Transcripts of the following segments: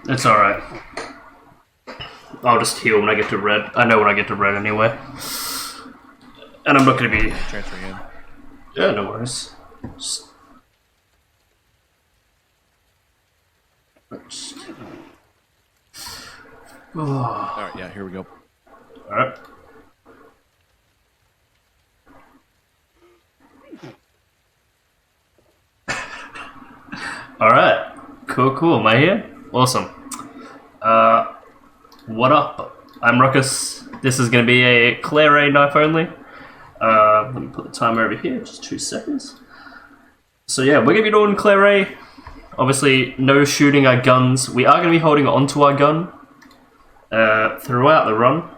It's alright. I'll just heal when I get to red. I know when I get to red anyway. And I'm not going to be... Transferring in. Yeah, no worries. Just... Alright, yeah, here we go. Alright. Alright. Cool. Am I here? Awesome. What up? I'm ImRuKus. This is going to be a Claire knife only. Let me put the timer over here, just 2 seconds. So yeah, we're going to be doing Claire. Obviously, no shooting our guns. We are going to be holding onto our gun throughout the run.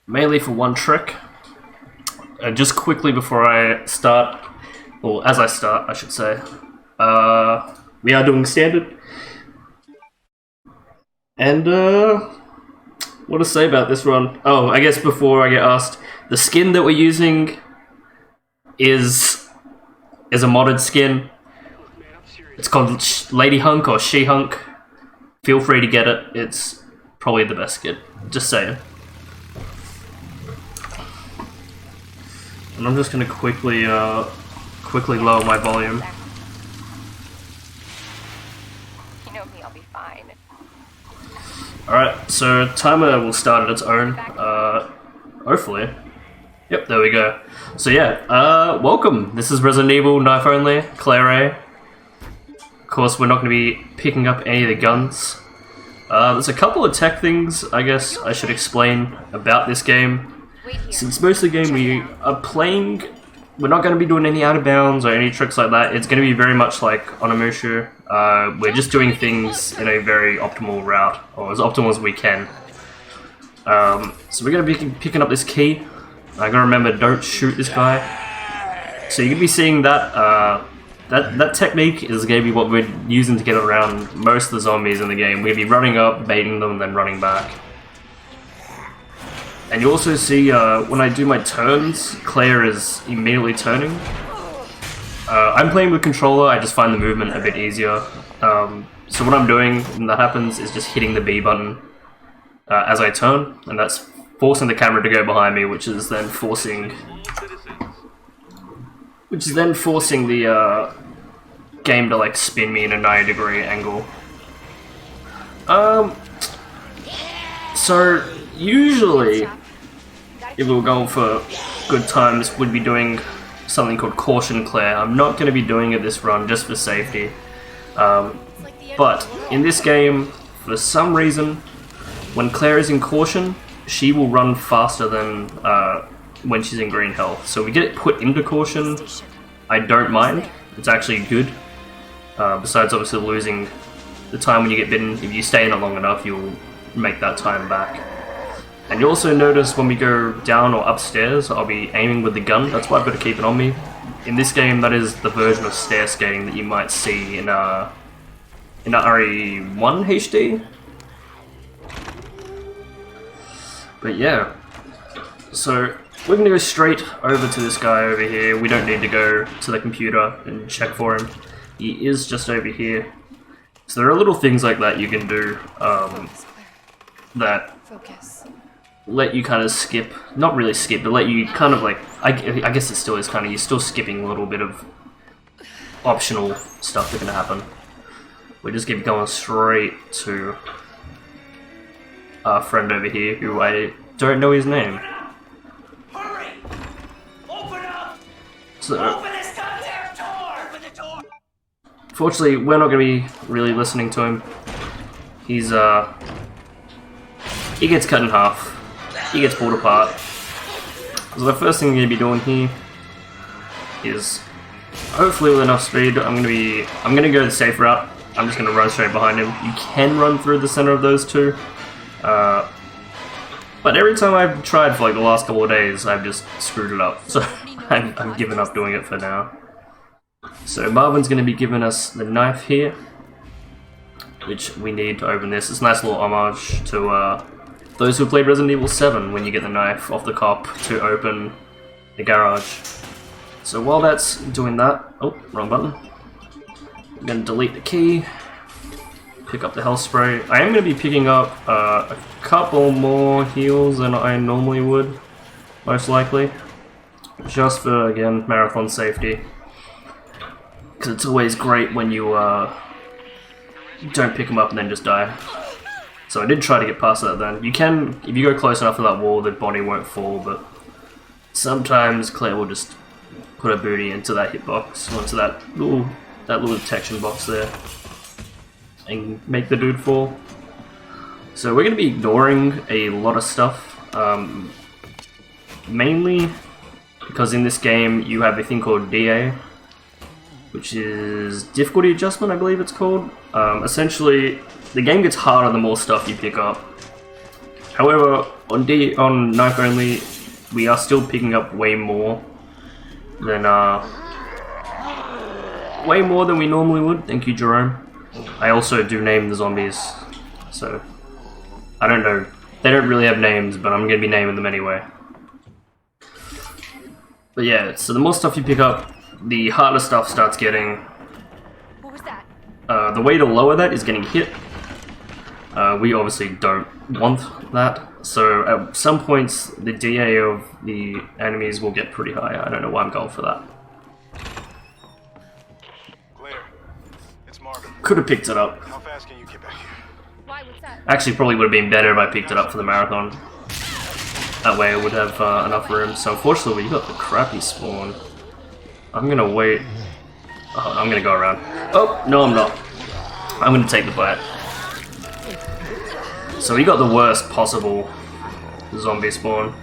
Mainly for one trick. Just quickly before I start, or as I start, I should say, we are doing standard. And, what to say about this run? Oh, I guess before I get asked, the skin that we're using is a modded skin. It's called Lady Hunk or She Hunk. Feel free to get it. It's probably the best skin. Just saying. And I'm just gonna quickly lower my volume. You know me, I'll be fine. Alright, so timer will start at its own, hopefully. Yep, there we go. So yeah, welcome. This is Resident Evil Knife Only, Claire. Of course, we're not going to be picking up any of the guns. There's a couple of tech things, I guess, I should explain about this game. Since most of the game we are playing, we're not going to be doing any out of bounds or any tricks like that. It's going to be very much like Onimusha. We're just doing things in a very optimal route, or as optimal as we can. So we're going to be picking up this key. I gotta remember, don't shoot this guy. So you're gonna be seeing that that technique is gonna be what we're using to get around most of the zombies in the game. We're gonna be running up, baiting them, then running back. And you also see when I do my turns, Claire is immediately turning. I'm playing with controller. I just find the movement a bit easier. So what I'm doing when that happens is just hitting the B button as I turn, and that's forcing the camera to go behind me, which is then forcing the game to like spin me in a 90-degree angle. So usually, if we were going for good times, we'd be doing something called Caution Claire. I'm not going to be doing it this run just for safety, but in this game, for some reason, when Claire is in Caution, she will run faster than when she's in green health. So we get it put into Caution. I don't mind. It's actually good. Besides obviously losing the time when you get bitten. If you stay in it long enough, you'll make that time back. And you also notice when we go down or upstairs, I'll be aiming with the gun. That's why I've got to keep it on me. In this game, that is the version of stair skating that you might see in RE1 HD. But yeah, so we're going to go straight over to this guy over here. We don't need to go to the computer and check for him. He is just over here. So there are little things like that you can do that let you kind of skip, not really skip, but let you kind of like, I guess it still is kind of, you're still skipping a little bit of optional stuff that can happen. We just keep going straight to our friend over here, who I don't know his name. Hurry! Open up! So, Open this goddamn door! Open the door! fortunately, we're not going to be really listening to him. He's, he gets cut in half. He gets pulled apart. So the first thing I'm going to be doing here is, hopefully with enough speed, I'm going to go the safe route. I'm just going to run straight behind him. You can run through the center of those two. But every time I've tried for like the last couple of days, I've just screwed it up. So I'm giving up doing it for now. So Marvin's going to be giving us the knife here, which we need to open this. It's a nice little homage to those who played Resident Evil 7 when you get the knife off the cop to open the garage. So while that's doing that, oh, wrong button. I'm going to delete the key. pick up the health spray. I am going to be picking up a couple more heals than I normally would, most likely. Just for, again, marathon safety. Because it's always great when you don't pick them up and then just die. So I did try to get past that then. You can, if you go close enough to that wall, the body won't fall, but sometimes Claire will just put her booty into that hitbox, onto that little detection box there, and make the dude fall. So we're going to be ignoring a lot of stuff, mainly because in this game you have a thing called DA, which is difficulty adjustment, I believe it's called. Essentially, the game gets harder the more stuff you pick up. However, on knife only, we are still picking up way more than we normally would. Thank you, Jerome. I also do name the zombies, so I don't know. They don't really have names, but I'm gonna be naming them anyway. But yeah, so the more stuff you pick up, the harder stuff starts getting. What was that? The way to lower that is getting hit. We obviously don't want that, so at some points the DA of the enemies will get pretty high. I don't know why I'm going for that. Claire, it's Marvin. Could have picked it up. How fast can you get back here? Why? What's that? Actually, probably would have been better if I picked it up for the marathon. That way I would have enough room. So unfortunately we got the crappy spawn. I'm gonna wait. Oh, I'm gonna go around. Oh, no I'm not. I'm gonna take the bite. So we got the worst possible zombie spawn.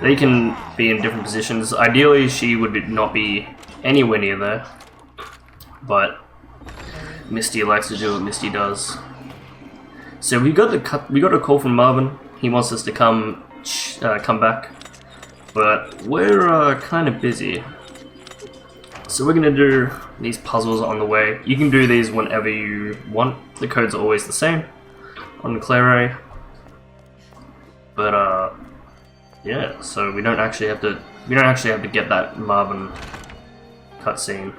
They can be in different positions. Ideally, she would not be anywhere near there. But Misty likes to do what Misty does. So we got a call from Marvin. He wants us to come back, but we're kind of busy. So we're gonna do these puzzles on the way. You can do these whenever you want. The codes are always the same on the Claire. But yeah, so we don't actually have to get that Marvin cutscene.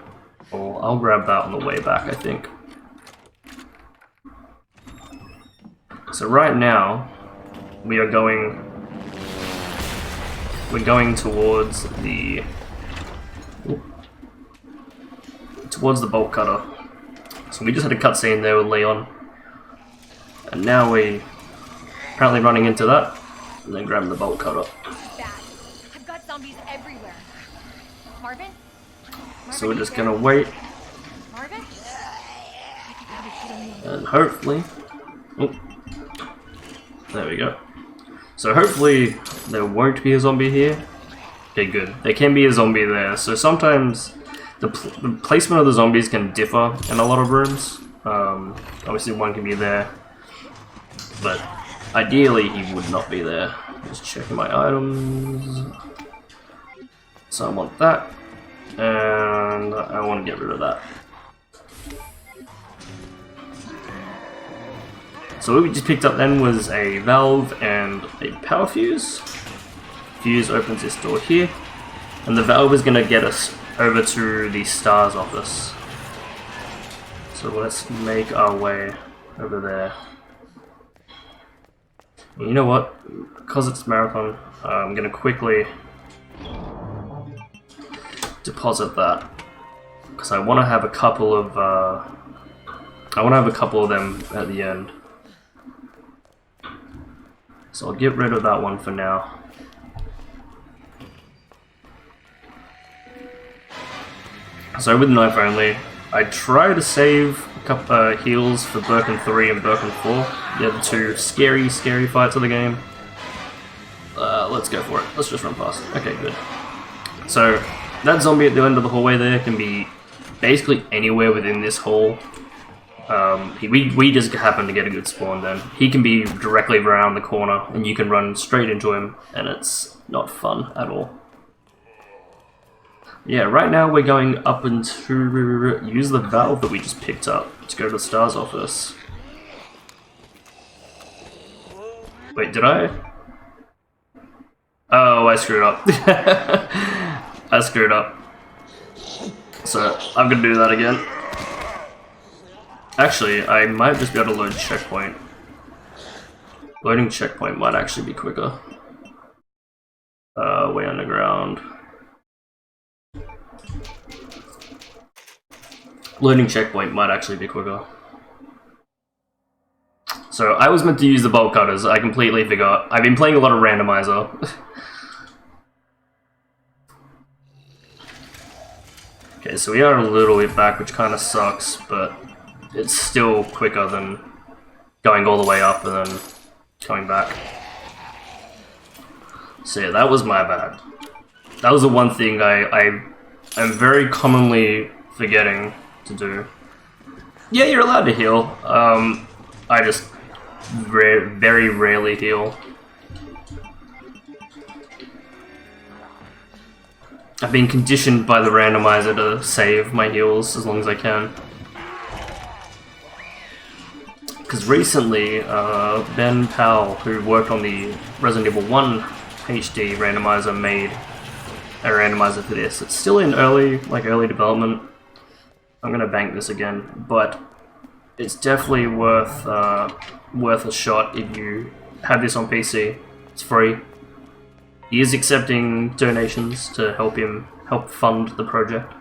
Or I'll grab that on the way back, I think. So right now we're going towards the bolt cutter. So we just had a cutscene there with Leon, and now we apparently running into that, and then grabbing the bolt cutter. Bad. I've got zombies everywhere. Marvin? So we're just gonna wait, Marvin? and hopefully, oh, there we go. So hopefully there won't be a zombie here. Okay, good. There can be a zombie there. So sometimes the placement of the zombies can differ in a lot of rooms. Obviously one can be there, but ideally he would not be there. Just checking my items. So I want that, and I want to get rid of that. So what we just picked up then was a valve and a power fuse. Fuse opens this door here, and the valve is going to get us over to the STARS office. So let's make our way over there. And you know what? Because it's marathon, I'm going to quickly deposit that, because I want to have a couple of them at the end. So I'll get rid of that one for now. So with knife only, I try to save a couple heals for Birkin 3 and Birkin 4. The other two scary fights of the game. Let's go for it. Let's just run past it. Okay, good. So that zombie at the end of the hallway there can be basically anywhere within this hall. We just happen to get a good spawn then. He can be directly around the corner and you can run straight into him, and it's not fun at all. Yeah, right now we're going up into use the valve that we just picked up to go to the STARS office. Wait, did I? Oh, I screwed up. I screwed up. So I'm gonna do that again. Actually, I might just be able to load checkpoint. Loading checkpoint might actually be quicker. Way underground. Loading checkpoint might actually be quicker. So I was meant to use the bolt cutters. I completely forgot. I've been playing a lot of randomizer. Okay, so we are a little bit back, which kind of sucks, but it's still quicker than going all the way up and then coming back. So yeah, that was my bad. That was the one thing I am very commonly forgetting to do. Yeah, you're allowed to heal. I just very rarely heal. I've been conditioned by the randomizer to save my heals as long as I can. Because recently, Ben Powell, who worked on the Resident Evil 1 HD randomizer, made a randomizer for this. It's still in early development. I'm gonna bank this again, but it's definitely worth a shot if you have this on PC. It's free. He is accepting donations to help fund the project.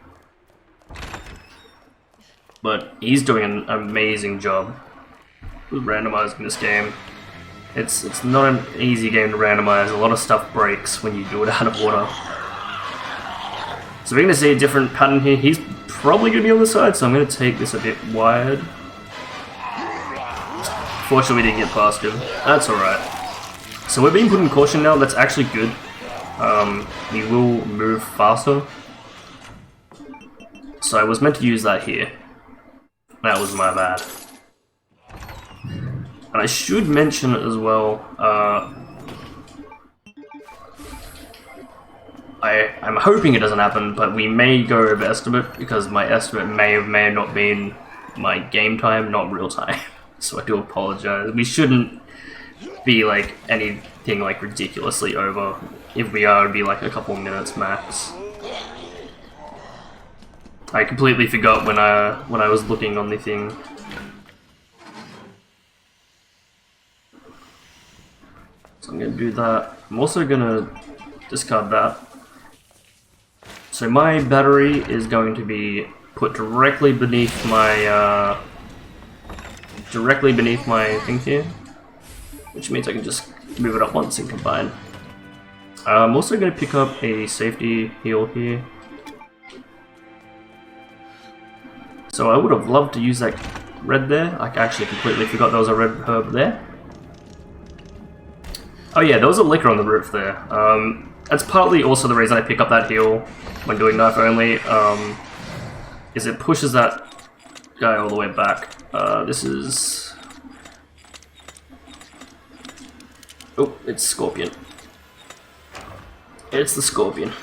But he's doing an amazing job with randomizing this game. It's not an easy game to randomize. A lot of stuff breaks when you do it out of order. So we're going to see a different pattern here. He's probably going to be on the side, so I'm going to take this a bit wide. Fortunately, we didn't get past him. That's alright. So we're being put in caution now. That's actually good. We will move faster. So I was meant to use that here. That was my bad. And I should mention it as well. I'm hoping it doesn't happen, but we may go over estimate because my estimate may have not been my game time, not real time. So I do apologize. We shouldn't be like anything like ridiculously over. If we are, it'd be like a couple minutes max. I completely forgot when I was looking on the thing. So I'm gonna do that. I'm also gonna discard that. So my battery is going to be put directly beneath my thing here, which means I can just move it up once and combine. I'm also going to pick up a safety heal here. So I would have loved to use that red there. I actually completely forgot there was a red herb there. Oh yeah, there was a liquor on the roof there. That's partly also the reason I pick up that heal when doing knife only, is it pushes that guy all the way back. This is... Oh, it's Scorpion. It's the Scorpion.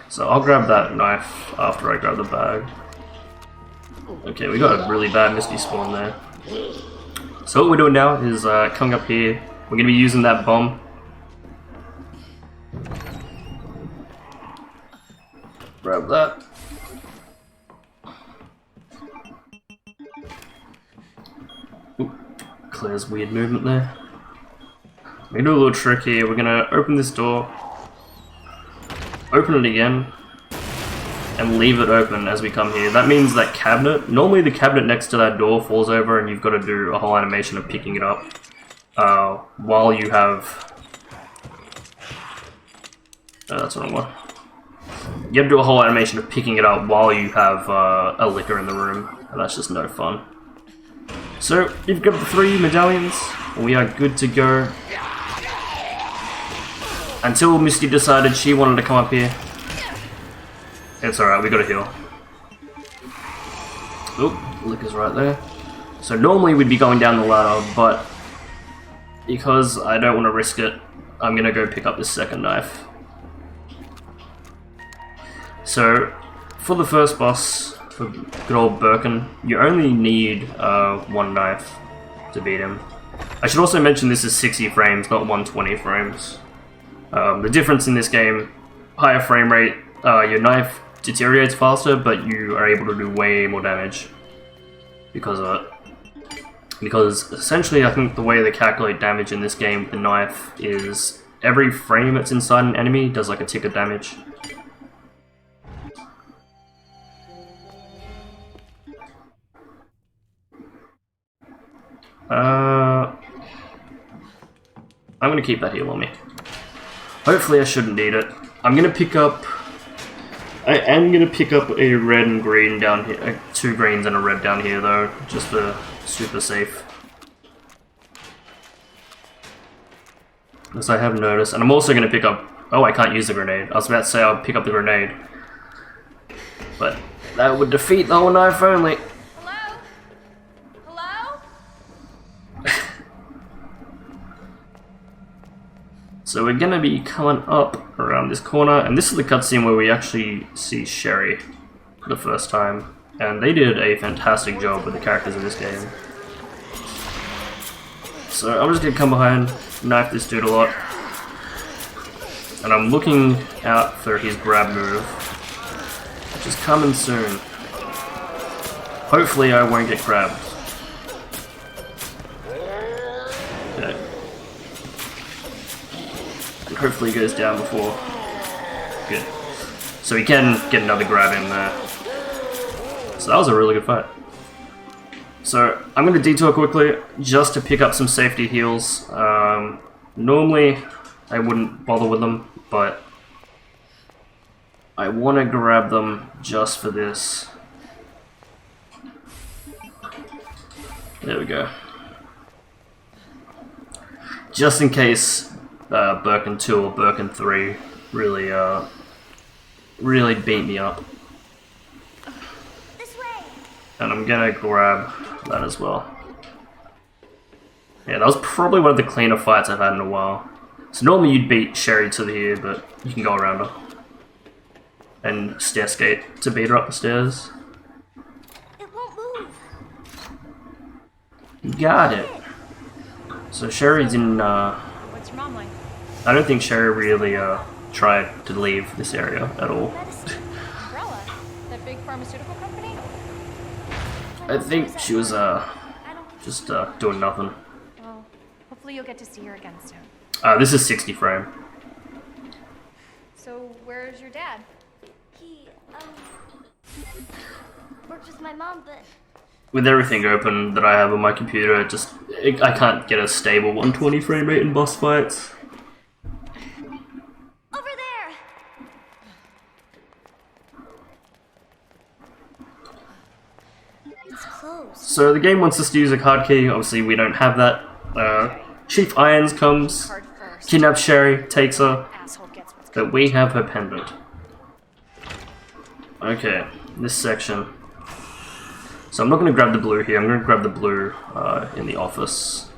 So I'll grab that knife after I grab the bag. Okay, we got a really bad Misty spawn there. So what we're doing now is coming up here. We're going to be using that bomb. Grab that. Ooh, Claire's weird movement there. We're going to do a little trick here. We're going to open this door. Open it again. And leave it open as we come here. That means that cabinet, normally the cabinet next to that door falls over and you've got to do a whole animation of picking it up while you have... Oh, that's the wrong one. You have to do a whole animation of picking it up while you have a liquor in the room, and that's just no fun. So, you've got the 3 medallions, we are good to go. Until Misty decided she wanted to come up here. It's alright, we gotta heal. Oh, liquor's right there. So normally we'd be going down the ladder, but because I don't want to risk it, I'm gonna go pick up this second knife. So, for the first boss, for good old Birkin, you only need 1 knife to beat him. I should also mention this is 60 frames, not 120 frames. The difference in this game, higher frame rate, your knife deteriorates faster, but you are able to do way more damage because of it. Because essentially, I think the way they calculate damage in this game with the knife is every frame that's inside an enemy does like a tick of damage. I'm gonna keep that heal on me. Hopefully I shouldn't need it. I'm gonna pick up... I am gonna pick up a red and green down here, 2 greens and a red down here though, just for super safe. As I have noticed, and I'm also gonna pick up... Oh, I can't use the grenade. I was about to say I'll pick up the grenade. But that would defeat the whole knife only. Hello? Hello? So we're gonna be coming up around this corner, and this is the cutscene where we actually see Sherry for the first time. And they did a fantastic job with the characters in this game. So I'm just gonna come behind, knife this dude a lot. And I'm looking out for his grab move, which is coming soon. Hopefully I won't get grabbed. Okay. And hopefully he goes down before. Good. So he can get another grab in there. So that was a really good fight. So I'm going to detour quickly just to pick up some safety heals. Normally I wouldn't bother with them, but I want to grab them just for this. There we go. Just in case Birkin 2 or Birkin 3 really really beat me up. This way. And I'm gonna grab that as well. Yeah, that was probably one of the cleaner fights I've had in a while. So normally you'd beat Sherry to here, but you can go around her. And stair skate to beat her up the stairs. It won't move. You got it. So Sherry's in, What's your mom like? I don't think Sherry really, tried to leave this area at all. Medicine. Umbrella. That big pharmaceutical company? I think she was, I don't... just, doing nothing. Well, hopefully you'll get to see her again soon. This is 60 frame. So, where's your dad? He, works with my mom, but With everything open that I have on my computer, I can't get a stable 120 frame rate in boss fights. over there! It's closed. So the game wants us to use a card key. Obviously we don't have that. Chief Irons comes, Card first. kidnaps Sherry, takes her, Asshole gets what's but we have her pendant. Okay, this section. So I'm not going to grab the blue here, I'm going to grab the blue in the office.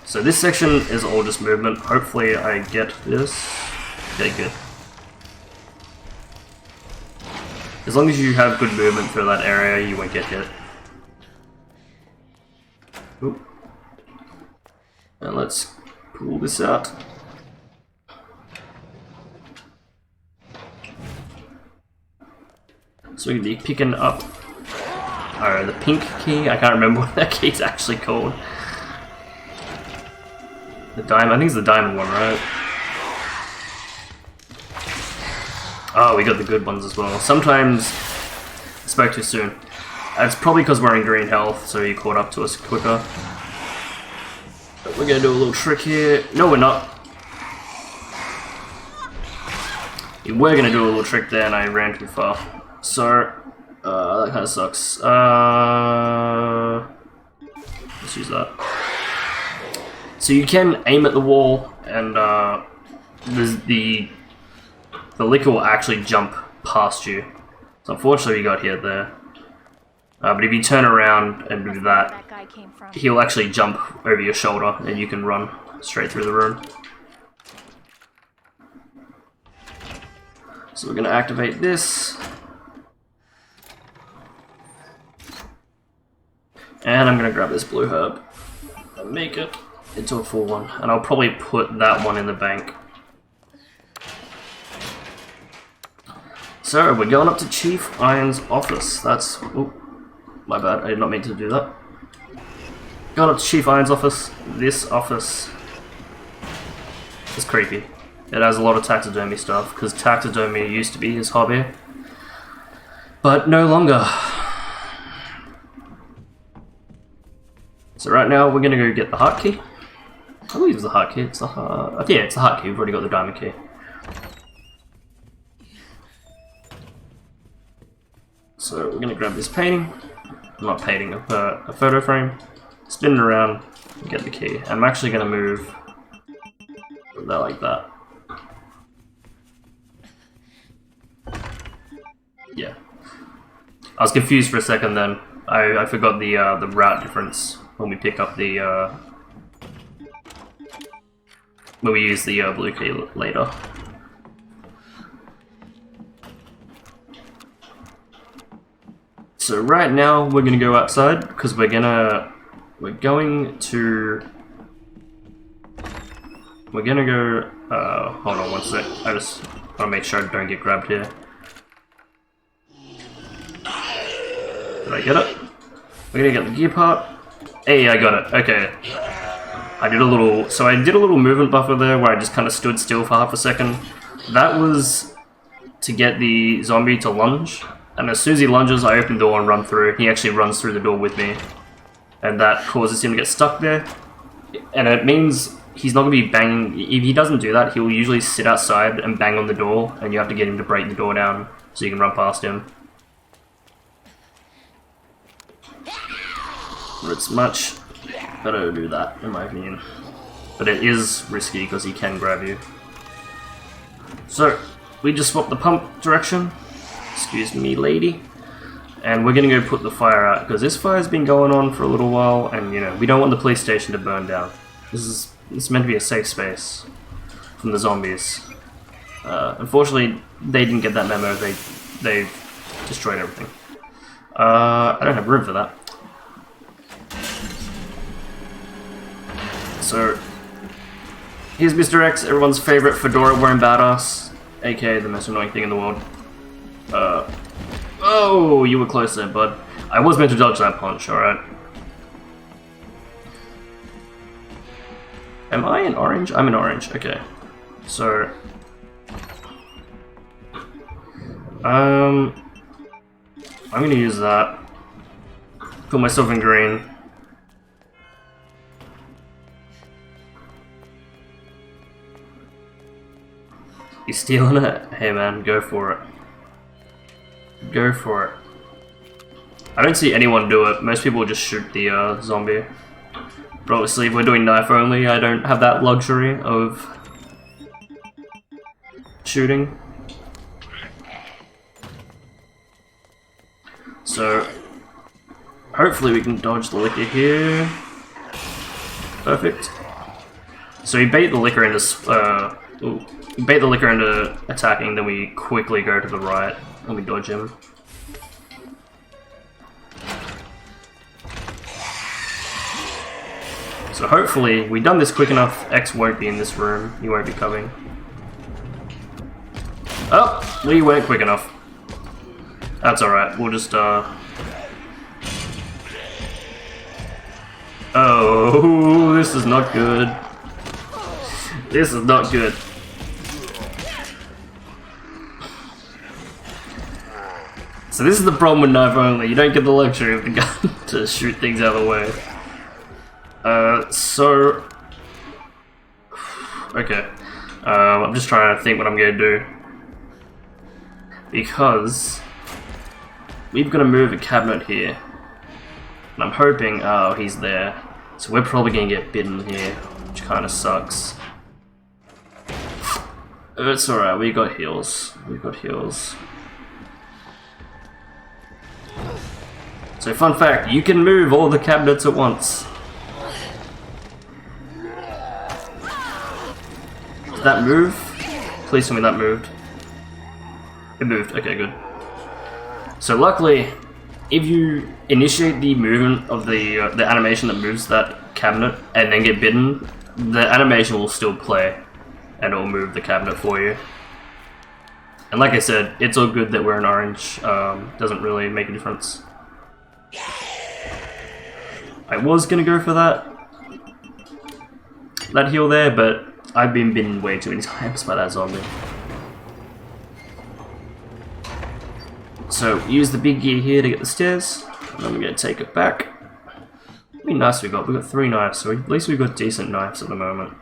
So this section is all just movement. Hopefully I get this. Okay, good. As long as you have good movement through that area, you won't get hit. Oop. And let's pull this out. So we can be picking up the pink key. I can't remember what that key's actually called. The diamond. I think it's the diamond one, right? Oh, we got the good ones as well. Sometimes I spoke too soon. It's probably because we're in green health, so he caught up to us quicker. But we're gonna do a little trick here. No, we're not. We were gonna do a little trick there, and I ran too far. So, that kind of sucks. Let's use that. So you can aim at the wall, and the liquor will actually jump past you. So unfortunately we got hit there. But if you turn around and do that, guy came from. he'll actually jump over your shoulder, and you can run straight through the room. So we're going to activate this. And I'm going to grab this blue herb and make it into a full one. And I'll probably put that one in the bank. So, we're going up to Chief Iron's office. That's... Oh, my bad, I did not mean to do that. Going up to Chief Iron's office. This office is creepy. It has a lot of taxidermy stuff, because taxidermy used to be his hobby. But no longer. So right now, we're gonna go get the heart key. I believe it's the heart key. It's the heart... Yeah, it's the heart key. We've already got the diamond key. So we're gonna grab this painting. Not painting, a photo frame. Spin it around and get the key. And I'm actually gonna move that like that. Yeah. I was confused for a second then. I forgot the route difference when we pick up the when we use the blue key later. So right now we're gonna go outside because we're gonna go. Hold on one sec. I just want to make sure I don't get grabbed here. Did I get it? We're gonna get the gear part. Hey, I got it. Okay. I did a little movement buffer there where I just kind of stood still for half a second. That was to get the zombie to lunge. And as soon as he lunges, I open the door and run through. He actually runs through the door with me. And that causes him to get stuck there. And it means he's not going to be banging. If he doesn't do that, he'll usually sit outside and bang on the door. And you have to get him to break the door down so you can run past him. But it's much better to do that, in my opinion. But it is risky because he can grab you. So, we just swapped the pump direction. Excuse me, lady. And we're gonna go put the fire out, because this fire's been going on for a little while, and you know, we don't want the police station to burn down. This is meant to be a safe space from the zombies. Unfortunately, they didn't get that memo. They destroyed everything. I don't have room for that. So, here's Mr. X, everyone's favorite fedora wearing badass, aka the most annoying thing in the world. Oh, you were close there, bud. I was meant to dodge that punch, alright. Am I in orange? I'm in orange, okay. So... I'm gonna use that. Put myself in green. You stealing it? Hey man, go for it. Go for it. I don't see anyone do it. Most people just shoot the zombie. But obviously if we're doing knife only, I don't have that luxury of shooting. So hopefully we can dodge the liquor here. Perfect. So we bait the liquor into attacking, then we quickly go to the right and we dodge him. So hopefully we've done this quick enough. X won't be in this room. He won't be coming. Oh, we weren't quick enough. That's alright. We'll just oh, this is not good. This is not good. So this is the problem with knife only. You don't get the luxury of the gun to shoot things out of the way. Okay. I'm just trying to think what I'm going to do. Because we've got to move a cabinet here. And I'm hoping, oh, he's there. So we're probably going to get bitten here, which kind of sucks. It's alright, we got heals. We've got heals. So fun fact, you can move all the cabinets at once. Did that move? Please tell me that moved. It moved, okay, good. So luckily, if you initiate the movement of the animation that moves that cabinet and then get bitten, the animation will still play and it will move the cabinet for you. And like I said, it's all good that we're in orange. Doesn't really make a difference. I was gonna go for that heal there, but I've been bitten way too many times by that zombie. So use the big gear here to get the stairs, and then we're gonna take it back. It'd be nice we got 3 knives, so at least we've got decent knives at the moment.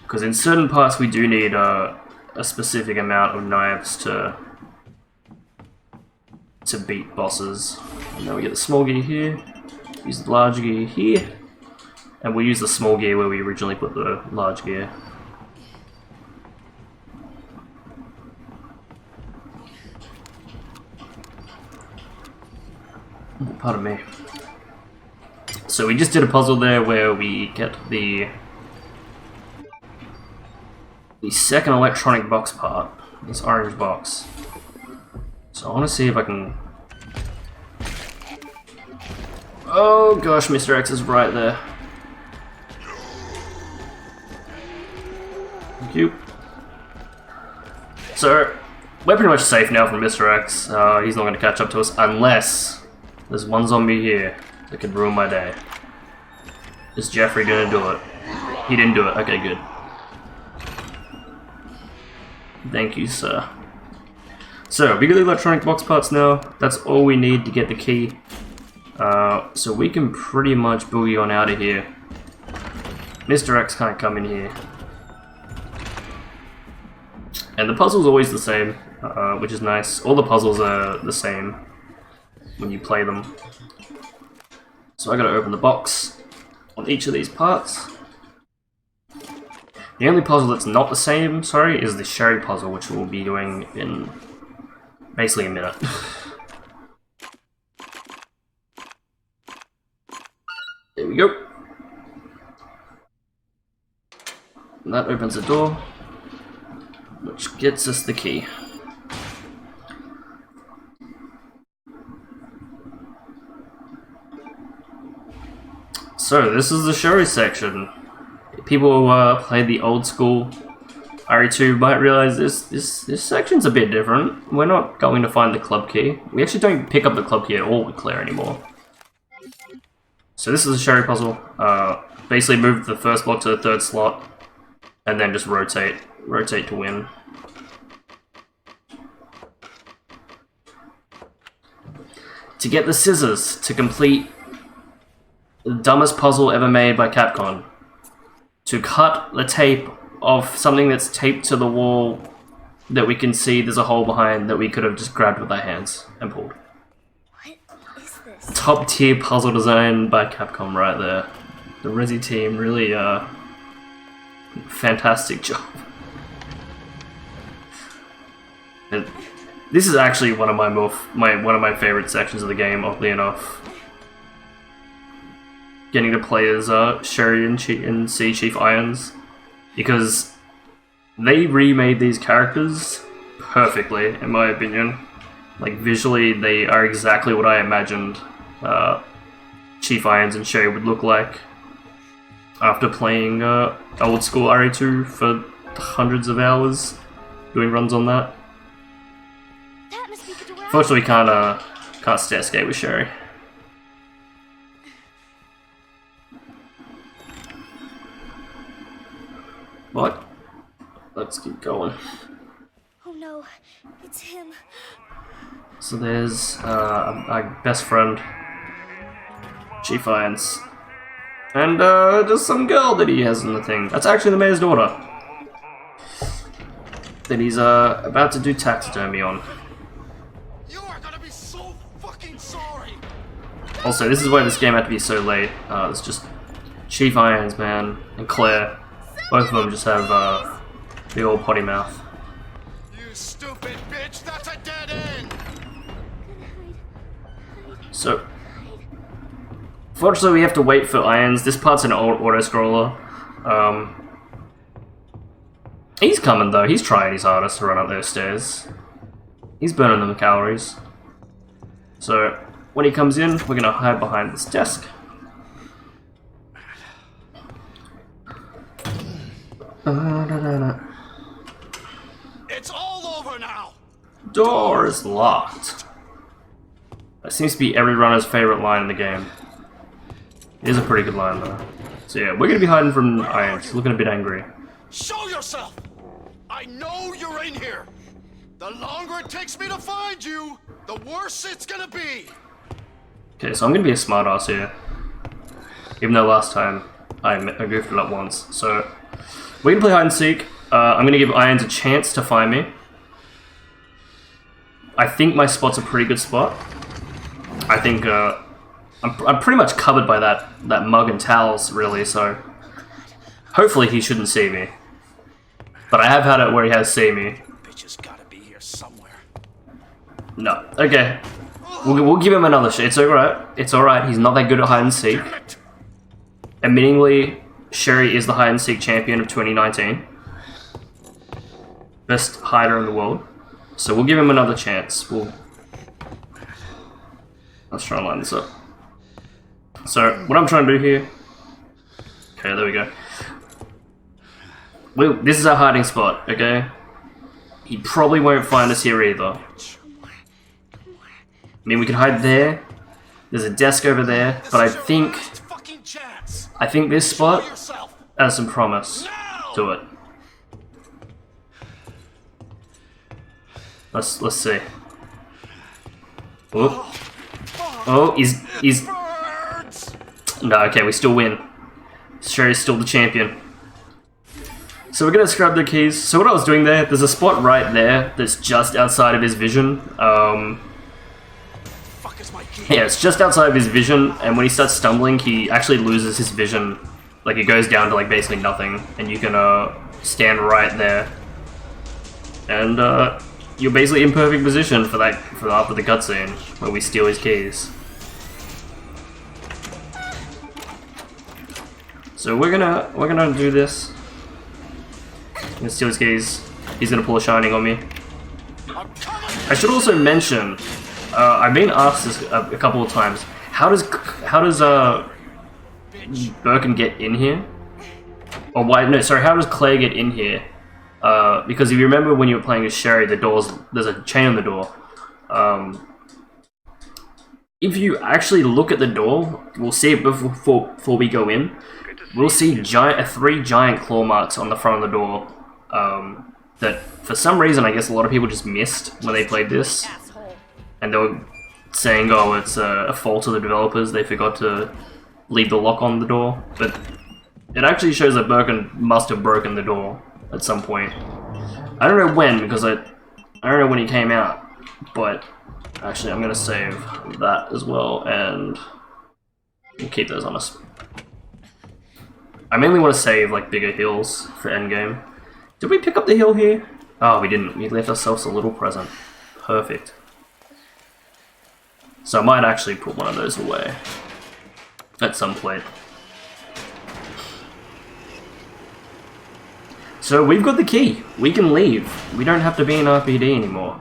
Because in certain parts we do need a specific amount of knives to beat bosses. And then we get the small gear here, use the large gear here, and we'll use the small gear where we originally put the large gear. Pardon me. So we just did a puzzle there where we get the second electronic box part, this orange box. So I want to see if I can... Oh gosh, Mr. X is right there. Thank you. So, we're pretty much safe now from Mr. X. He's not going to catch up to us unless there's one zombie here that could ruin my day. Is Jeffrey going to do it? He didn't do it. Okay, good. Thank you, sir. So, we got the electronic box parts now. That's all we need to get the key. So we can pretty much boogie on out of here. Mr. X can't come in here. And the puzzle's always the same, which is nice. All the puzzles are the same when you play them. So I gotta open the box on each of these parts. The only puzzle that's not the same, sorry, is the Sherry puzzle, which we'll be doing in basically a minute. There we go. And that opens the door, which gets us the key. So this is the Sherry section. People who played the old school RE2 might realize this section's a bit different. We're not going to find the club key. We actually don't pick up the club key at all with Claire anymore. So this is a Sherry puzzle. Basically move the first block to the third slot, and then just rotate to win. To get the scissors to complete the dumbest puzzle ever made by Capcom. To cut the tape of something that's taped to the wall that we can see there's a hole behind that we could have just grabbed with our hands and pulled. What is this? Top tier puzzle design by Capcom right there. The Resi team really fantastic job. And this is actually one of my favorite sections of the game, oddly enough. Getting to play as Sherry and Sea Chief Irons, because they remade these characters perfectly, in my opinion. Like visually, they are exactly what I imagined Chief Irons and Sherry would look like after playing old school RE2 for hundreds of hours, doing runs on that. That must be the door. Fortunately, we can't stair skate with Sherry. What? Let's keep going. Oh no, it's him. So there's our best friend, Chief Irons. And just some girl that he has in the thing. That's actually the mayor's daughter. That he's about to do taxidermy on. You are gonna be so fucking sorry. Also, this is why this game had to be so late. It's just Chief Irons, man, and Claire. Both of them just have big old potty mouth. You stupid bitch, that's a dead end. So, fortunately we have to wait for Irons. This part's an old auto-scroller. He's coming though, he's trying his hardest to run up those stairs. He's burning them calories. So, when he comes in, we're gonna hide behind this desk. It's all Door is locked. That seems to be every runner's favorite line in the game. It is a pretty good line though. So yeah, we're gonna be hiding from Irons. He's looking a bit angry. Show yourself! I know you're in here! The longer it takes me to find you, the worse it's gonna be! Okay, so I'm gonna be a smartass here. Even though last time I goofed it up once. So we're gonna play hide and seek. I'm gonna give Irons a chance to find me. I think my spot's a pretty good spot. I think I'm pretty much covered by that mug and towels, really, so hopefully he shouldn't see me. But I have had it where he has seen me. Bitch has gotta be here somewhere. No. Okay. We'll give him another shot. It's alright. It's alright. He's not that good at hide and seek. Admittingly, Sherry is the hide and seek champion of 2019. Best hider in the world. So we'll give him another chance. Let's try and line this up. So, what I'm trying to do here... Okay, there we go. This is our hiding spot, okay? He probably won't find us here either. I mean, we can hide there. There's a desk over there, but I think this spot has some promise to it. Let's see. Oh, he's no, okay, we still win. Sherry's still the champion. So we're gonna scrub the keys. So what I was doing there's a spot right there that's just outside of his vision. Yeah, it's just outside of his vision, and when he starts stumbling, he actually loses his vision. Like, it goes down to, like, basically nothing, and you can, stand right there. And, you're basically in perfect position for after the cutscene, where we steal his keys. So we're gonna do this. I'm gonna steal his keys. He's gonna pull a shining on me. I should also mention, I've been asked this a couple of times. How does Birkin get in here? Or why? No, sorry. How does Claire get in here? Because if you remember when you were playing as Sherry, there's a chain on the door. If you actually look at the door, we'll see it before we go in. We'll see three giant claw marks on the front of the door. That for some reason, I guess a lot of people just missed when they played this. And they were saying, oh, it's a fault of the developers, they forgot to leave the lock on the door. But it actually shows that Birkin must have broken the door at some point. I don't know when, because I don't know when he came out. But actually, I'm going to save that as well, and we'll keep those on us. I mainly want to save like bigger hills for endgame. Did we pick up the hill here? Oh, we didn't. We left ourselves a little present. Perfect. So I might actually put one of those away at some point. So we've got the key. We can leave. We don't have to be in RPD anymore.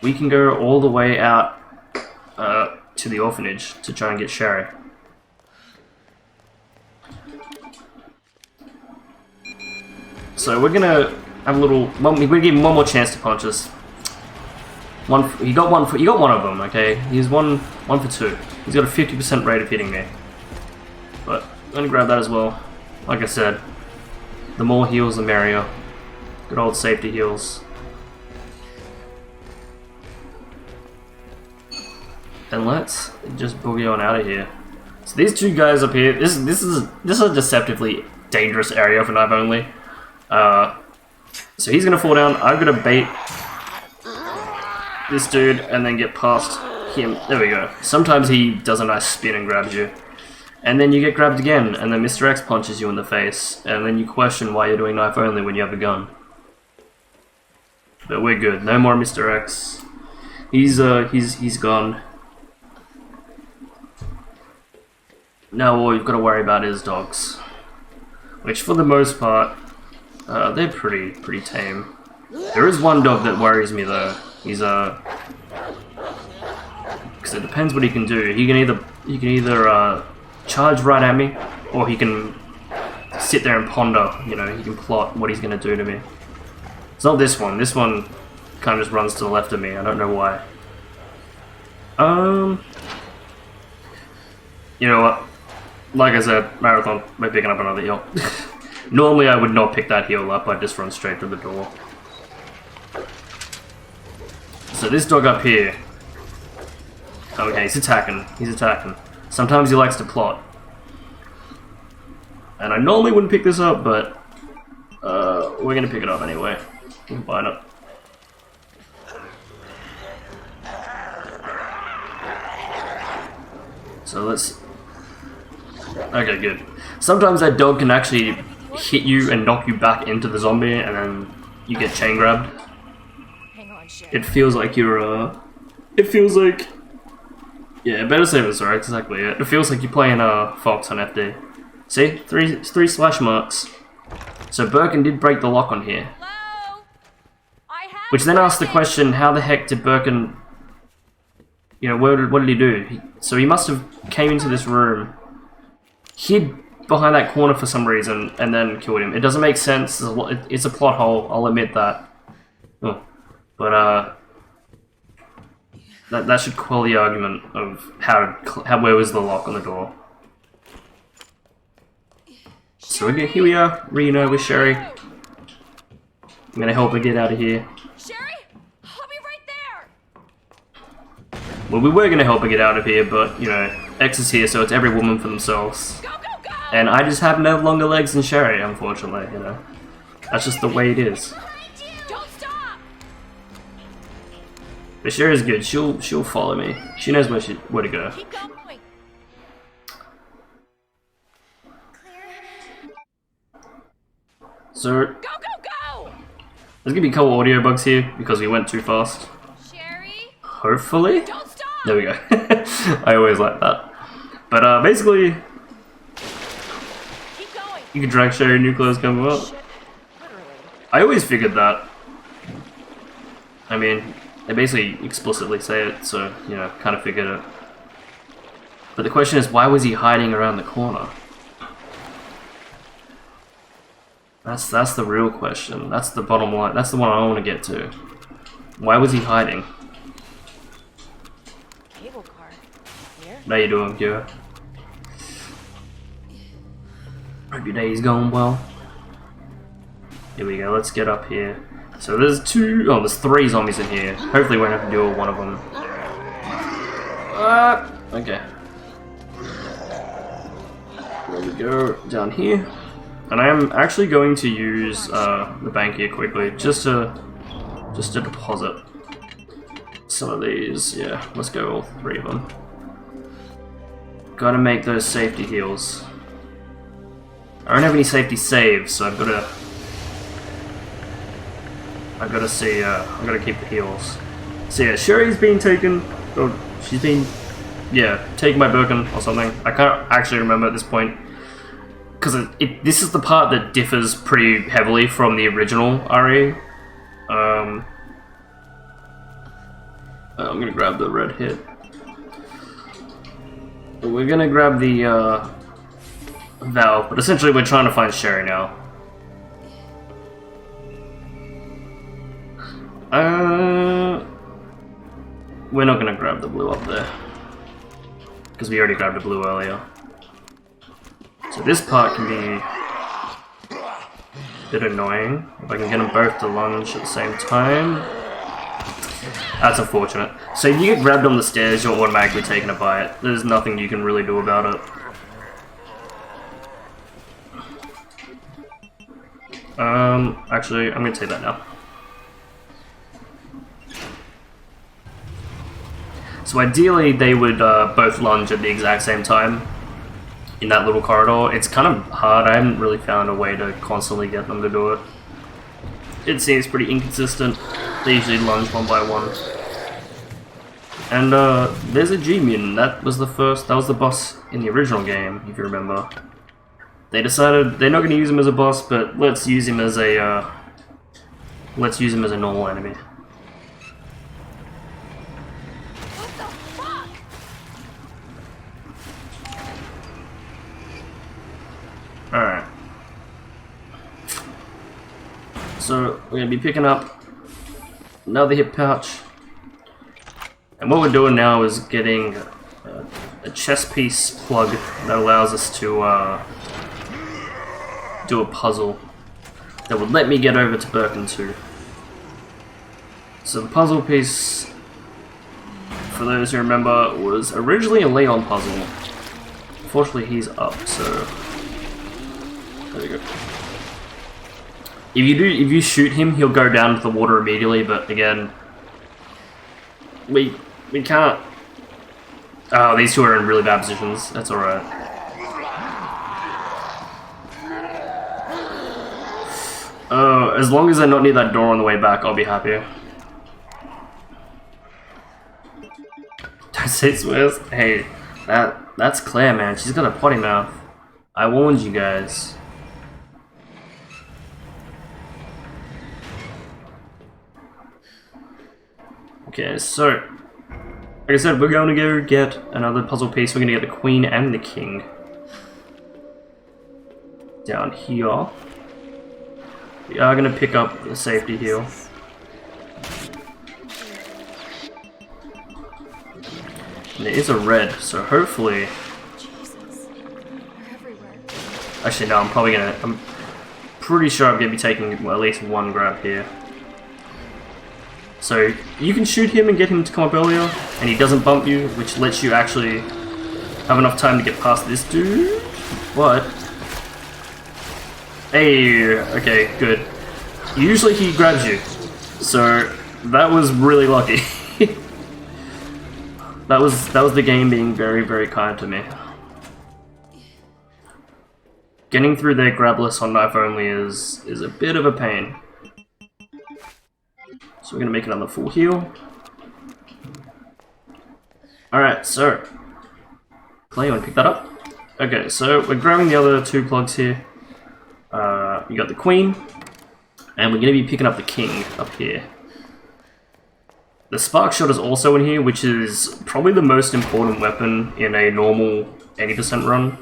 We can go all the way out to the orphanage to try and get Sherry. So we're gonna have a little. We're gonna give him one more chance to punch us. He got one of them. Okay, he's one for two. He's got a 50% rate of hitting me. But I'm gonna grab that as well. Like I said, the more heals, the merrier. Good old safety heals. And let's just boogie on out of here. So these two guys up here. This is a deceptively dangerous area for knife only. So he's gonna fall down. I'm gonna bait this dude and then get past him. There we go. Sometimes he does a nice spin and grabs you. And then you get grabbed again, and then Mr. X punches you in the face, and then you question why you're doing knife only when you have a gun. But we're good. No more Mr. X. He's gone. Now all you've got to worry about is dogs. Which for the most part, they're pretty tame. There is one dog that worries me though. He's because it depends what he can do. He can either charge right at me, or he can sit there and ponder. You know, he can plot what he's gonna do to me. It's not this one. This one, kind of just runs to the left of me. I don't know why. You know what? Like I said, marathon, we're picking up another heal. Normally I would not pick that heal up, I'd just run straight to the door. So this dog up here... Okay, he's attacking. He's attacking. Sometimes he likes to plot. And I normally wouldn't pick this up, but... we're gonna pick it up anyway. We can find it. So let's... Okay, good. Sometimes that dog can actually hit you and knock you back into the zombie, and then you get chain grabbed. Hang on, Sherry. It feels like you're, It feels like... Yeah, better save us, right? Exactly it. It feels like you're playing Fox on FD. See? Three slash marks. So Birkin did break the lock on here. Hello? I have Which then asks the question, how the heck did Birkin... You know, what did he do? So he must have came into this room, hid behind that corner for some reason, and then killed him. It doesn't make sense. It's a plot hole, I'll admit that. Oh. But, that should quell the argument of where was the lock on the door. So here we are, reunited with Sherry. I'm gonna help her get out of here. Sherry, I'll be right there. Well, we were gonna help her get out of here, but, you know, X is here, so it's every woman for themselves. Go, go, go! And I just happen to have longer legs than Sherry, unfortunately, you know. That's just the way it is. Don't stop! But Sherry's good, she'll follow me. She knows where to go. Keep going. So, Go, go, go! there's gonna be a couple audio bugs here, because we went too fast. Sherry, Hopefully? don't stop! There we go. I always like that. But, basically, Keep going. you can drag Sherry nucleus come up. Shit. Literally. I always figured that. I mean, they basically explicitly say it, so, you know, kind of figured it. But the question is, why was he hiding around the corner? That's the real question. That's the bottom line. That's the one I want to get to. Why was he hiding? Cable car. Here? How you doing, Kira? Hope your day's going well. Here we go, let's get up here. So there's there's 3 zombies in here. Hopefully we won't have to deal with one of them. Okay. There we go, down here. And I am actually going to use the bank here quickly, just to deposit some of these. Yeah, let's go all 3 of them. Gotta make those safety heals. I don't have any safety saves, so I've gotta keep the heals. So yeah, Sherry's been taken, or she's been, yeah, taken by Birkin or something. I can't actually remember at this point. Because this is the part that differs pretty heavily from the original RE. I'm gonna grab the red hit. We're gonna grab the valve, but essentially we're trying to find Sherry now. We're not gonna grab the blue up there, because we already grabbed the blue earlier. So this part can be a bit annoying. If I can get them both to lunge at the same time. That's unfortunate. So if you get grabbed on the stairs, you're automatically taken a bite. There's nothing you can really do about it. Actually, I'm gonna take that now. So ideally, they would both lunge at the exact same time in that little corridor. It's kind of hard. I haven't really found a way to constantly get them to do it. It seems pretty inconsistent. They usually lunge one by one. And there's a G-Mutant. That was the boss in the original game, if you remember. They decided they're not going to use him as a boss, but let's use him as a normal enemy. What the fuck? Alright. So, we're going to be picking up Another hip pouch. And what we're doing now is getting a chest piece plug that allows us to do a puzzle that would let me get over to Birkin 2. So the puzzle piece, for those who remember, was originally a Leon puzzle. Unfortunately, he's up, so there we go. If you shoot him, he'll go down to the water immediately. But again, we can't. Oh, these two are in really bad positions. That's all right. Oh, as long as they're not near that door on the way back, I'll be happy. Don't say swears. Hey, that's Claire, man. She's got a potty mouth. I warned you guys. Okay, so like I said, we're going to go get another puzzle piece. We're going to get the Queen and the King down here. We are going to pick up the safety heal. And there is a red, so hopefully. Jesus, they're everywhere. Actually, no. I'm pretty sure I'm going to be taking at least one grab here. So you can shoot him and get him to come up earlier, and he doesn't bump you, which lets you actually have enough time to get past this dude. But hey, okay, good. Usually he grabs you, so that was really lucky. that was the game being very, very kind to me. Getting through their grabless on knife only is a bit of a pain. So we're gonna make another full heal. Alright, so Clay, you wanna pick that up? Okay, so we're grabbing the other two plugs here. You got the Queen, and we're gonna be picking up the King up here. The Spark Shot is also in here, which is probably the most important weapon in a normal 80% run.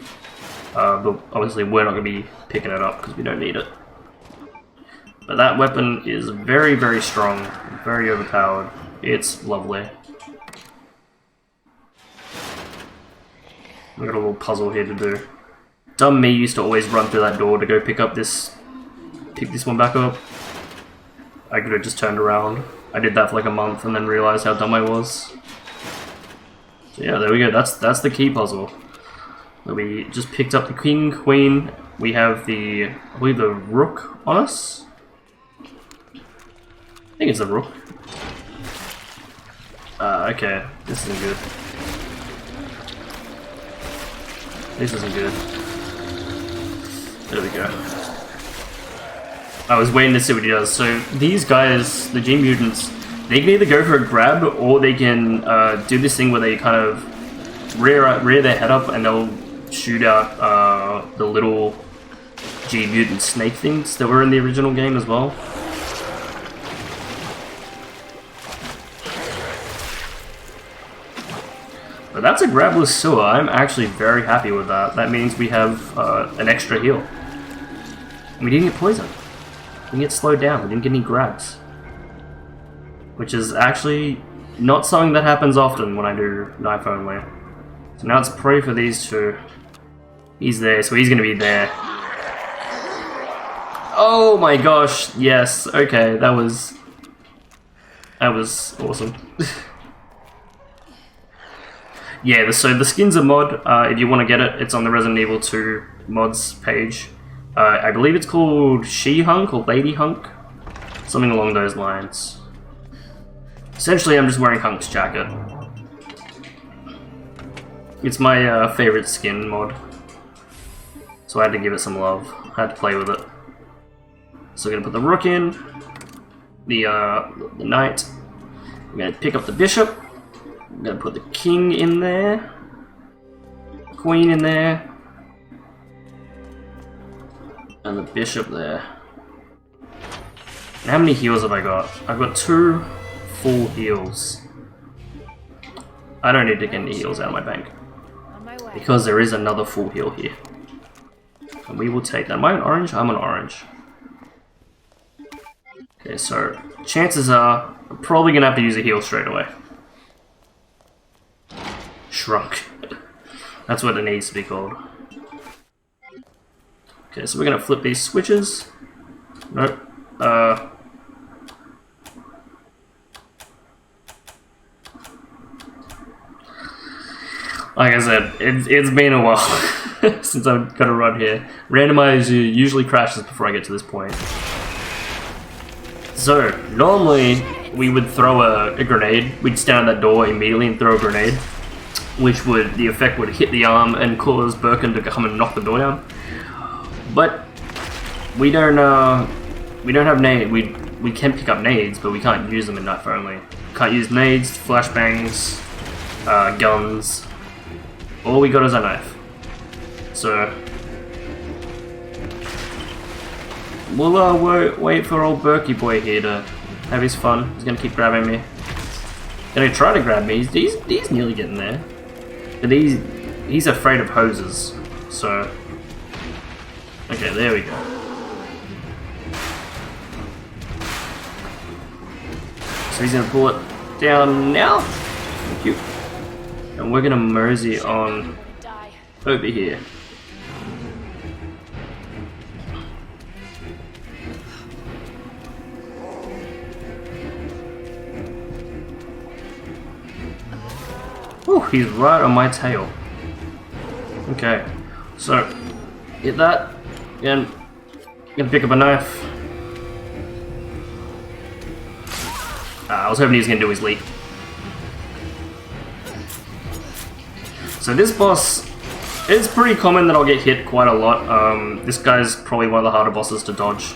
But obviously we're not gonna be picking it up because we don't need it. But that weapon is very, very strong, very overpowered. It's lovely. I've got a little puzzle here to do. Dumb me used to always run through that door to go pick this one back up. I could have just turned around. I did that for like a month and then realized how dumb I was. So yeah, there we go. That's the key puzzle. We just picked up the King, Queen. We have I believe the Rook on us. I think it's the Rook. Okay. This isn't good. This isn't good. There we go. I was waiting to see what he does. So these guys, the G Mutants, they can either go for a grab or they can do this thing where they kind of rear their head up and they'll shoot out the little G Mutant snake things that were in the original game as well. But that's a grabless sewer. I'm actually very happy with that. That means we have an extra heal. And we didn't get poisoned. We didn't get slowed down. We didn't get any grabs. Which is actually not something that happens often when I do knife only. So now it's pray for these two. He's there, so he's going to be there. Oh my gosh, yes. Okay, that was awesome. Yeah, so the skin's a mod. If you want to get it, it's on the Resident Evil 2 mods page. I believe it's called She-Hunk or Lady Hunk. Something along those lines. Essentially, I'm just wearing Hunk's jacket. It's my favorite skin mod. So I had to give it some love. I had to play with it. So we're going to put the Rook in. The Knight. I'm going to pick up the Bishop. I'm going to put the King in there. Queen in there. And the Bishop there. And how many heals have I got? I've got 2 full heals. I don't need to get any heals out of my bank. On my way. Because there is another full heal here. And we will take that. Am I an orange? I'm an orange. Okay, so chances are I'm probably gonna have to use a heal straight away. Shrunk. That's what it needs to be called. Okay, so we're gonna flip these switches. Nope. Like I said, it's been a while since I've got to run here. Randomizer usually crashes before I get to this point. So, normally we would throw a grenade. We'd stand at that door immediately and throw a grenade, which would, the effect would hit the arm and cause Birkin to come and knock the door down. But we don't have nades. We can pick up nades, but we can't use them in knife only. Can't use nades, flashbangs, guns. All we got is a knife. So we'll wait for old Berkey boy here to have his fun. He's gonna keep grabbing me. Gonna try to grab me. He's nearly getting there, but he's afraid of hoses. So okay, there we go. So he's gonna pull it down now. Thank you. And we're gonna mosey on over here. Whew, he's right on my tail. Okay, so hit that, and gonna pick up a knife. I was hoping he was gonna do his leap. So this boss, it's pretty common that I'll get hit quite a lot. This guy's probably one of the harder bosses to dodge.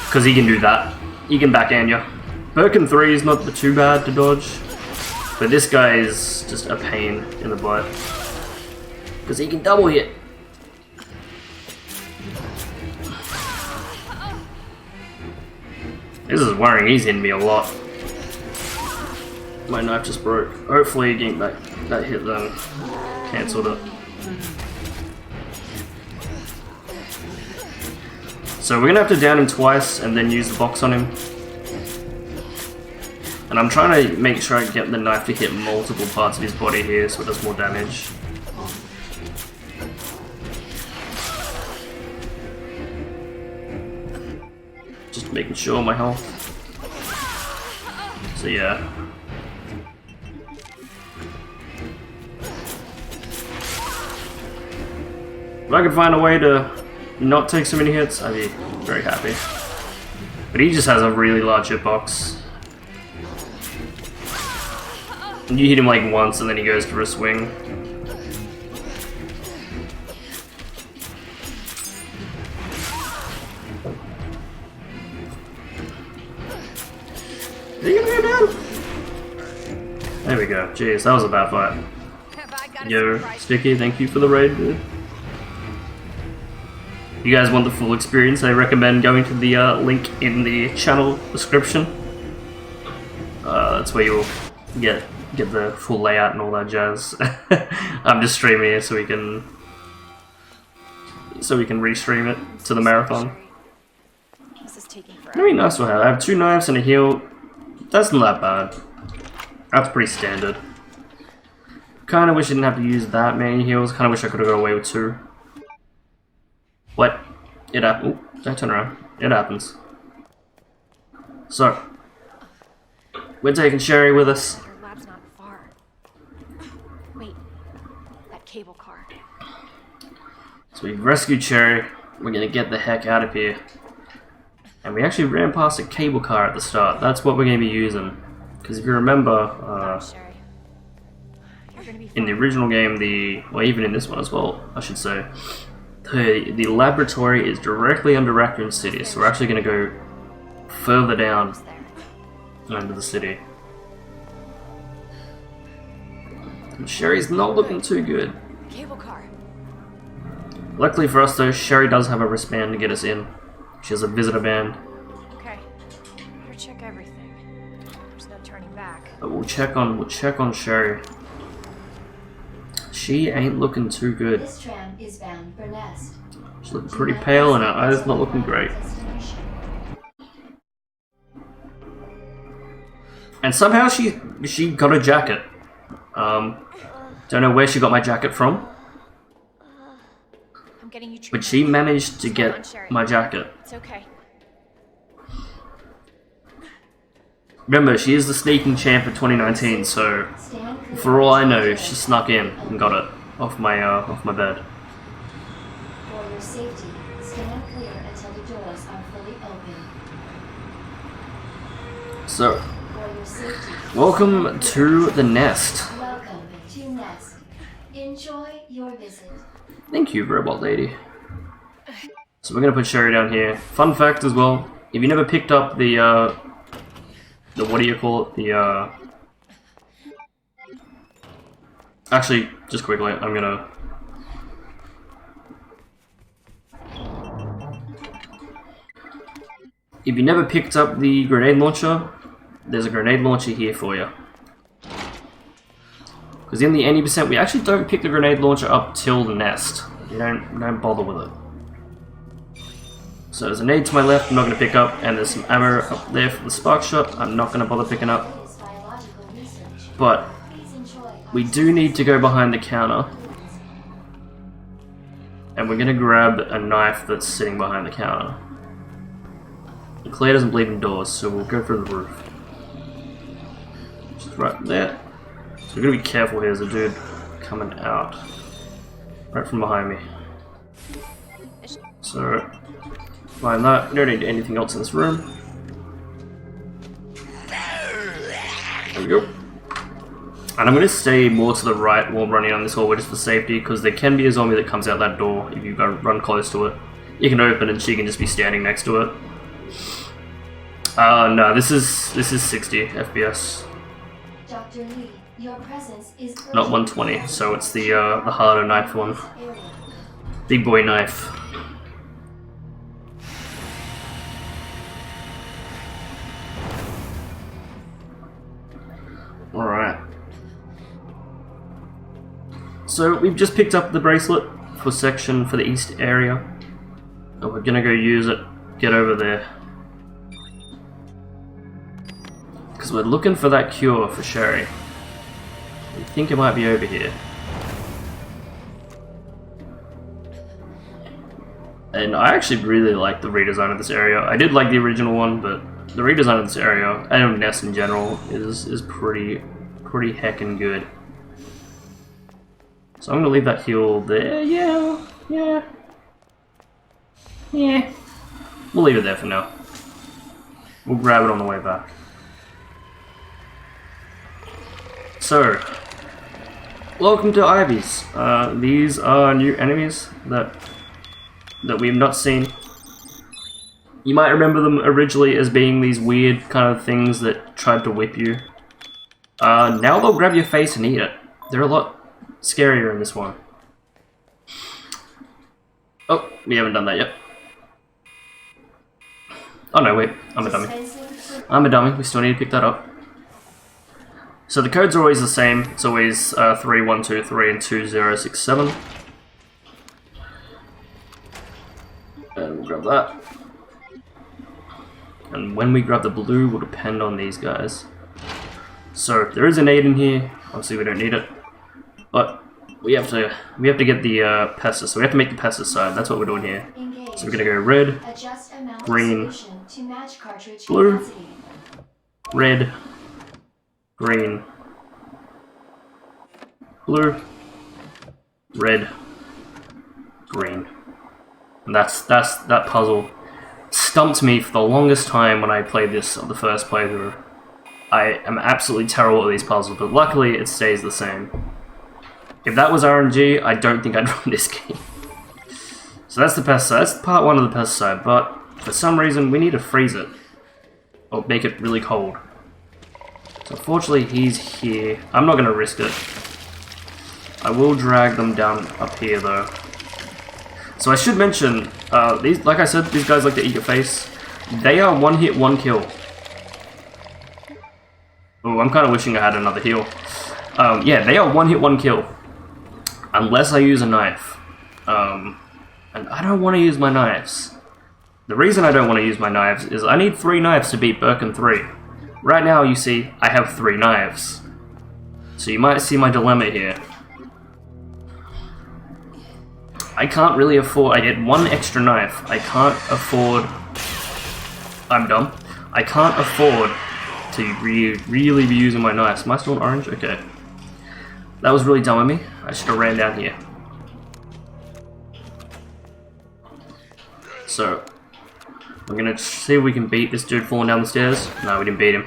Because he can do that. He can backhand you. Birkin 3 is not too bad to dodge. But this guy is just a pain in the butt. Because he can double hit. This is worrying, he's hitting me a lot. My knife just broke. Hopefully getting that hit then cancelled it. So we're gonna have to down him twice and then use the box on him. And I'm trying to make sure I get the knife to hit multiple parts of his body here so it does more damage. Just making sure my health. So yeah. If I could find a way to not take so many hits, I'd be very happy. But he just has a really large hitbox. And you hit him like once and then he goes for a swing. Is he gonna go down? There we go. Jeez, that was a bad fight. Yo, Sticky, thank you for the raid, dude. If you guys want the full experience, I recommend going to the link in the channel description. That's where you'll get the full layout and all that jazz. I'm just streaming it so we can restream it to the marathon. This is taking forever. Very nice to have. I have 2 knives and a heal. That's not that bad. That's pretty standard. Kinda wish I didn't have to use that many heals. Kinda wish I could have got away with 2. What? It happened. Don't turn around. It happens. So, we're taking Sherry with us. Her lab's not far. Wait, that cable car. So we've rescued Sherry. We're gonna get the heck out of here. And we actually ran past a cable car at the start. That's what we're gonna be using. Because if you remember, Sherry. You're gonna be in the original game, well, even in this one as well, I should say, the laboratory is directly under Raccoon City, so we're actually going to go further down under the city. And Sherry's not looking too good. Cable car. Luckily for us though, Sherry does have a wristband to get us in. She has a visitor band. Okay. Better check everything. There's no turning back. But we'll check on Sherry. She ain't looking too good. This tram is bound for Nest. She's looking pretty pale and her eyes not looking great. And somehow she got a jacket. Don't know where she got my jacket from, I'm getting you treatment. but she managed to Hold on, get Sherry. my jacket. It's okay. Remember, she is the sneaking champ of 2019, so for all I know, she snuck in and got it off my bed. For your safety, stand clear until the doors are fully open. So, For your safety, welcome to the nest. welcome to Nest. Enjoy your visit. Thank you, robot lady. So we're gonna put Sherry down here. Fun fact as well: if you never picked up the what do you call it? The actually, just quickly, I'm gonna. If you never picked up the grenade launcher, there's a grenade launcher here for you. Because in the 80%, we actually don't pick the grenade launcher up till the nest. You don't bother with it. So there's a nade to my left I'm not going to pick up, and there's some ammo up there for the spark shot I'm not going to bother picking up. It is biological research. But Please enjoy we do need to go behind the counter. And we're going to grab a knife that's sitting behind the counter. Claire doesn't believe in doors, so we'll go through the roof. Just right there. So we're going to be careful here, there's a dude coming out. Right from behind me. So, find that. We don't need anything else in this room. There we go. And I'm going to stay more to the right while running on this hallway just for safety, because there can be a zombie that comes out that door if you go run close to it. You can open and she can just be standing next to it. No, this is 60 FPS. Dr. Lee, your presence is Not 120, so it's the harder knife one. area. Big boy knife. Alright. So we've just picked up the bracelet for the east area. And we're gonna go use it, get over there. Because we're looking for that cure for Sherry. We think it might be over here. And I actually really like the redesign of this area. I did like the original one, but the redesign of this area, and Nest in general, is pretty heckin' good. So I'm gonna leave that heal there. Yeah. We'll leave it there for now. We'll grab it on the way back. So, welcome to Ivies. These are new enemies that we have not seen. You might remember them originally as being these weird kind of things that tried to whip you. Now they'll grab your face and eat it. They're a lot scarier in this one. Oh, we haven't done that yet. Oh no, wait, I'm a dummy. I'm a dummy, we still need to pick that up. So the codes are always the same. It's always 3123 and 2067. And we'll grab that. And when we grab the blue will depend on these guys. So there is an aid in here. Obviously we don't need it, but we have to get the pesticide. So we have to make the pesticide. That's what we're doing here. Engage. So we're gonna go red, Adjust amount of green, solution to match cartridge blue, capacity. red, green, blue, red, green. And that's that puzzle stumped me for the longest time when I played this on the first playthrough. I am absolutely terrible at these puzzles, but luckily it stays the same. If that was RNG, I don't think I'd run this game. So that's the pesticide. That's part one of the pesticide, but for some reason we need to freeze it. Or make it really cold. So unfortunately he's here. I'm not going to risk it. I will drag them down up here though. So I should mention, these, like I said, these guys like to eat your face. They are one hit, one kill. Oh, I'm kind of wishing I had another heal. Yeah, they are one hit, one kill. Unless I use a knife. And I don't want to use my knives. The reason I don't want to use my knives is I need 3 knives to beat Birkin 3. Right now, you see, I have 3 knives. So you might see my dilemma here. I can't really afford... I get 1 extra knife. I can't afford... I'm dumb. I can't afford to really be using my knives. Am I still in orange? Okay. That was really dumb of me. I should have ran down here. So, we're gonna see if we can beat this dude falling down the stairs. No, we didn't beat him.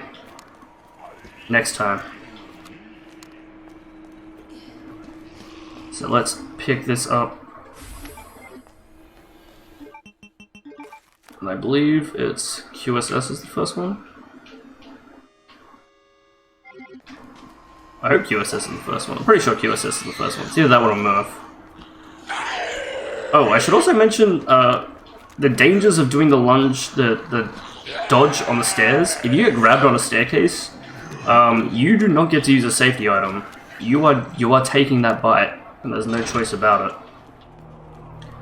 Next time. So let's pick this up. And I believe it's QSS is the first one. I hope QSS is the first one. I'm pretty sure QSS is the first one. It's either that one or Murph. Oh, I should also mention the dangers of doing the lunge, the dodge on the stairs. If you get grabbed on a staircase, you do not get to use a safety item. You are taking that bite, and there's no choice about it.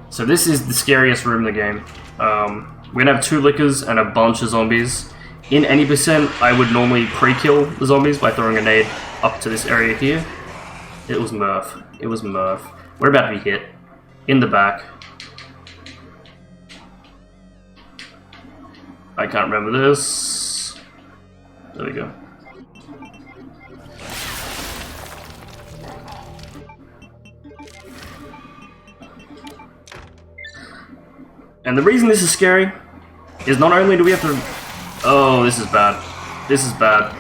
So this is the scariest room in the game. We're gonna have 2 lickers and a bunch of zombies. In any percent, I would normally pre-kill the zombies by throwing a nade up to this area here. It was Murph. It was Murph. We're about to be hit. In the back. I can't remember this. There we go. And the reason this is scary is not only do we have to... Oh, this is bad. This is bad.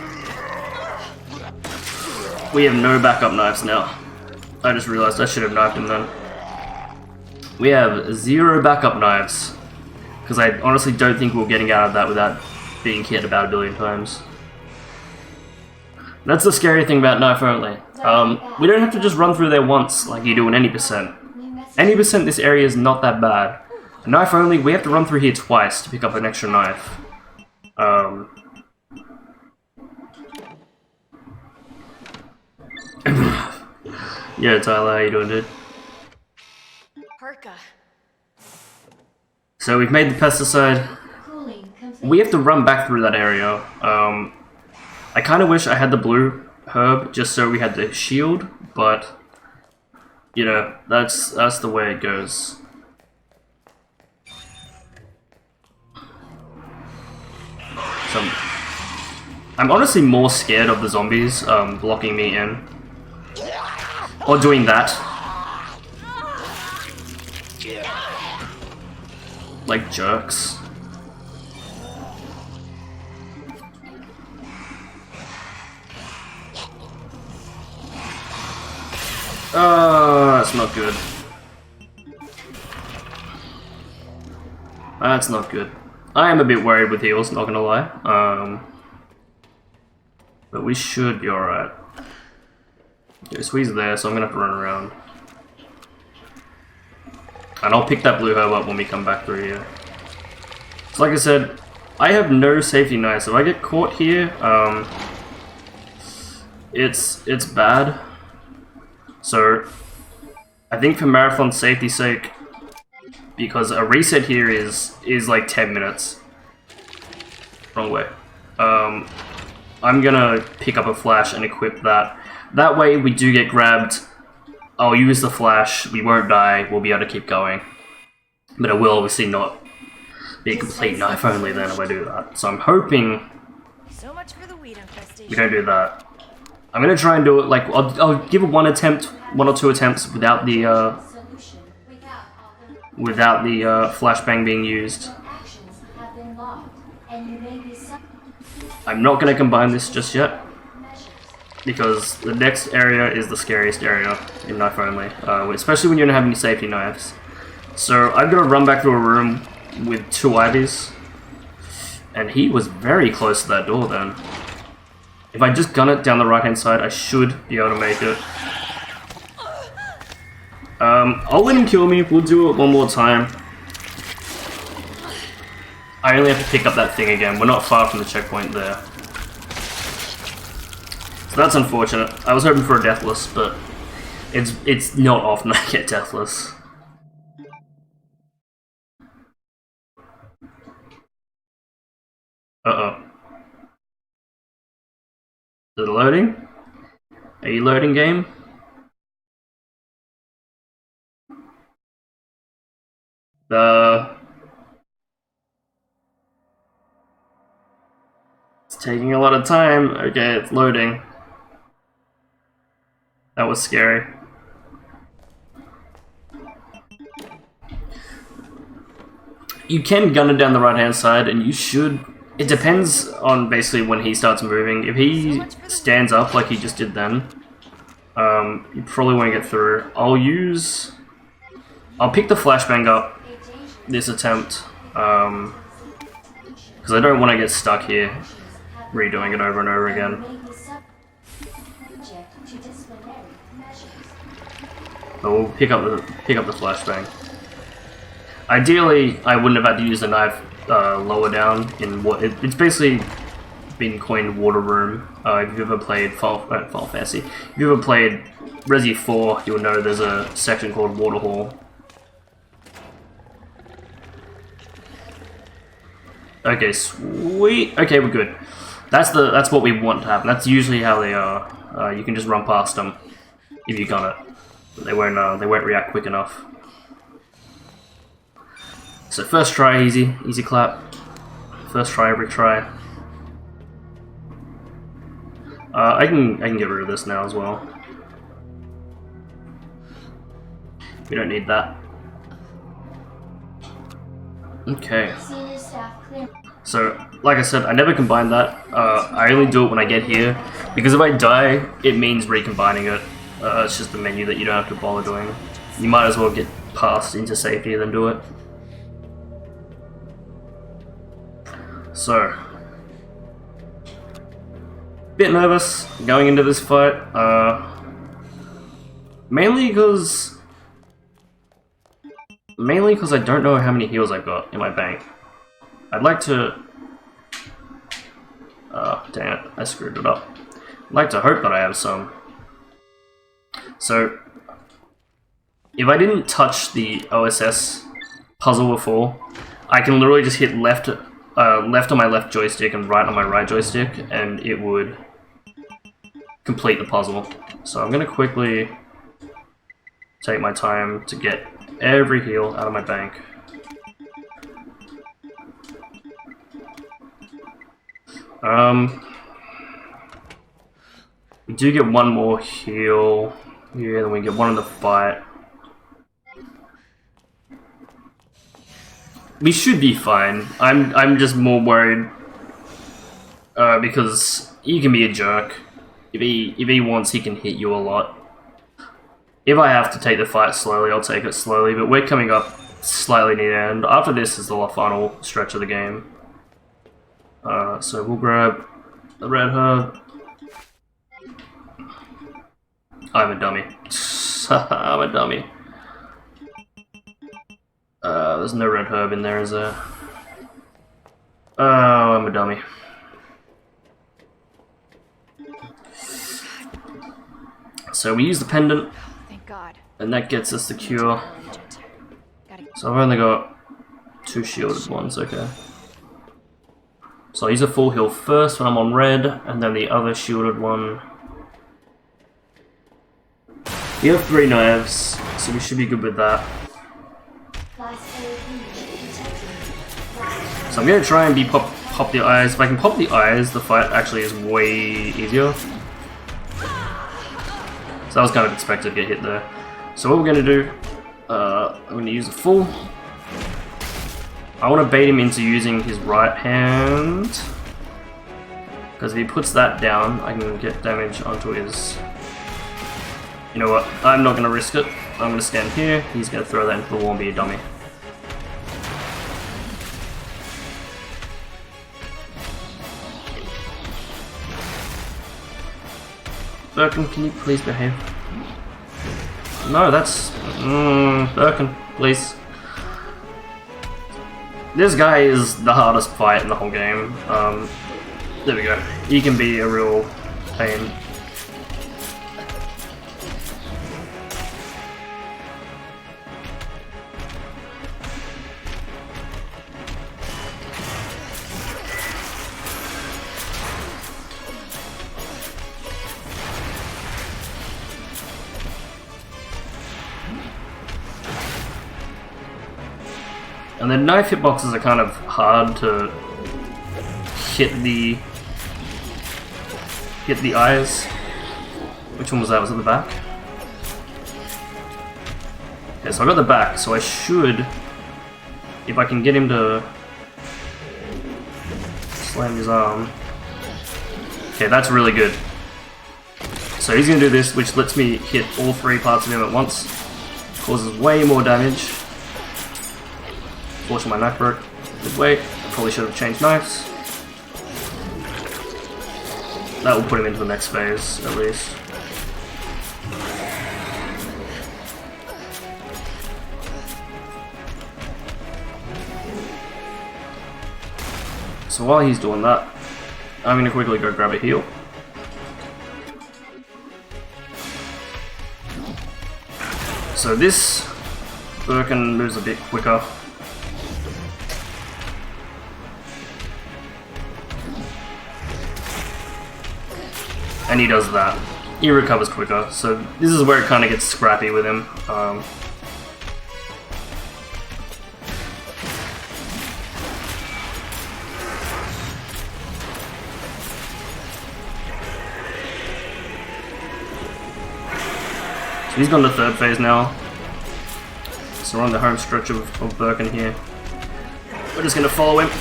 We have no backup knives now. I just realized I should have knifed him then. We have 0 backup knives. Because I honestly don't think we're getting out of that without being hit about 1 billion times. That's the scary thing about knife only. We don't have to just run through there once like you do in any percent. Any percent this area is not that bad. Knife only, we have to run through here twice to pick up an extra knife. Yeah, Tyler, how you doing, dude? Parka. So we've made the pesticide. Cooling complete. We have to run back through that area. I kind of wish I had the blue herb just so we had the shield, but you know, that's the way it goes. So I'm honestly more scared of the zombies blocking me in. Or doing that. Like jerks. That's not good. That's not good. I am a bit worried with heals, not gonna lie. But we should be alright. Okay, Swee's there, so I'm gonna have to run around. And I'll pick that blue herb up when we come back through here. So like I said, I have no safety knives. If I get caught here, it's bad. So I think for marathon safety's sake, because a reset here is like 10 minutes. Wrong way. I'm gonna pick up a flash and equip that. That way, we do get grabbed. I'll use the flash. We won't die. We'll be able to keep going. But it will obviously not be a complete knife only then if I do that. So I'm hoping So much for the weed infestation. we don't do that. I'm gonna try and do it like I'll give it 1 attempt, 1 or 2 attempts without the Solution without the flashbang being used. actions have been logged, and you may be I'm not gonna combine this just yet, measures. because the next area is the scariest area in knife only, especially when you don't have any safety knives. So I'm gonna run back through a room with 2 Ivies, and he was very close to that door then. If I just gun it down the right hand side, I should be able to make it. I'll let him kill me, we'll do it one more time. I only have to pick up that thing again, we're not far from the checkpoint there. So that's unfortunate. I was hoping for a deathless, but it's not often I get deathless. Uh-oh. Is it loading? Are you loading, game? It's taking a lot of time. Okay, it's loading. That was scary. You can gun it down the right hand side, and you should. It depends on basically when he starts moving. If he stands up like he just did then, you probably won't get through. I'll pick the flashbang up this attempt, because I don't want to get stuck here redoing it over and over again. But we'll pick up the flashbang. Ideally, I wouldn't have had to use the knife lower down in what it's basically been coined water room. If you've ever played Final Fantasy, if you've ever played Resi 4, you'll know there's a section called Water Hall. Okay, sweet. Okay, we're good. That's what we want to happen. That's usually how they are. You can just run past them if you gun it. But they won't react quick enough. So first try, easy clap. First try, every try. I can get rid of this now as well. We don't need that. Okay. So, like I said, I never combine that. I only do it when I get here, because if I die, it means recombining it. It's just a menu that you don't have to bother doing. You might as well get past into safety than do it. So, bit nervous going into this fight, mainly because I don't know how many heals I've got in my bank. I'd like to... dang it, I screwed it up. I'd like to hope that I have some. So, if I didn't touch the OSS puzzle before, I can literally just hit left on my left joystick and right on my right joystick, and it would complete the puzzle. So I'm going to quickly take my time to get every heal out of my bank. We do get one more heal here, then we get one in the fight. We should be fine. I'm just more worried because he can be a jerk. If he wants, he can hit you a lot. If I have to take the fight slowly, I'll take it slowly. But we're coming up slightly near the end. After this is the final stretch of the game. So we'll grab the red herb. I'm a dummy. I'm a dummy. There's no red herb in there, is there? Oh, I'm a dummy. So we use the pendant, Thank God. and that gets us the cure. So I've only got 2 shielded ones, okay. So I'll use a full heal first when I'm on red, and then the other shielded one. We have 3 knives, so we should be good with that. So I'm gonna try and be pop the eyes. If I can pop the eyes, the fight actually is way easier. So I was kind of expected to get hit there. So what we're gonna do, I'm gonna use a full. I want to bait him into using his right hand, because if he puts that down, I can get damage onto his... You know what, I'm not gonna risk it. I'm gonna stand here, he's gonna throw that into the wall and be a dummy. Birkin, can you please behave? No, that's... Birkin, please. This guy is the hardest fight in the whole game. There we go. He can be a real pain. And the knife hitboxes are kind of hard to hit the eyes. Which one was that? Was it the back? Okay, so I got the back, so I should, if I can get him to slam his arm. Okay, that's really good. So he's gonna do this, which lets me hit all 3 parts of him at once. Causes way more damage. Fortunately, my knife broke. Good wait. I probably should have changed knives. That will put him into the next phase, at least. So while he's doing that, I'm going to quickly go grab a heal. So this Birkin moves a bit quicker. And he does that. He recovers quicker, so this is where it kind of gets scrappy with him. So he's gone to 3rd phase now. So we're on the home stretch of Birkin here. We're just going to follow him.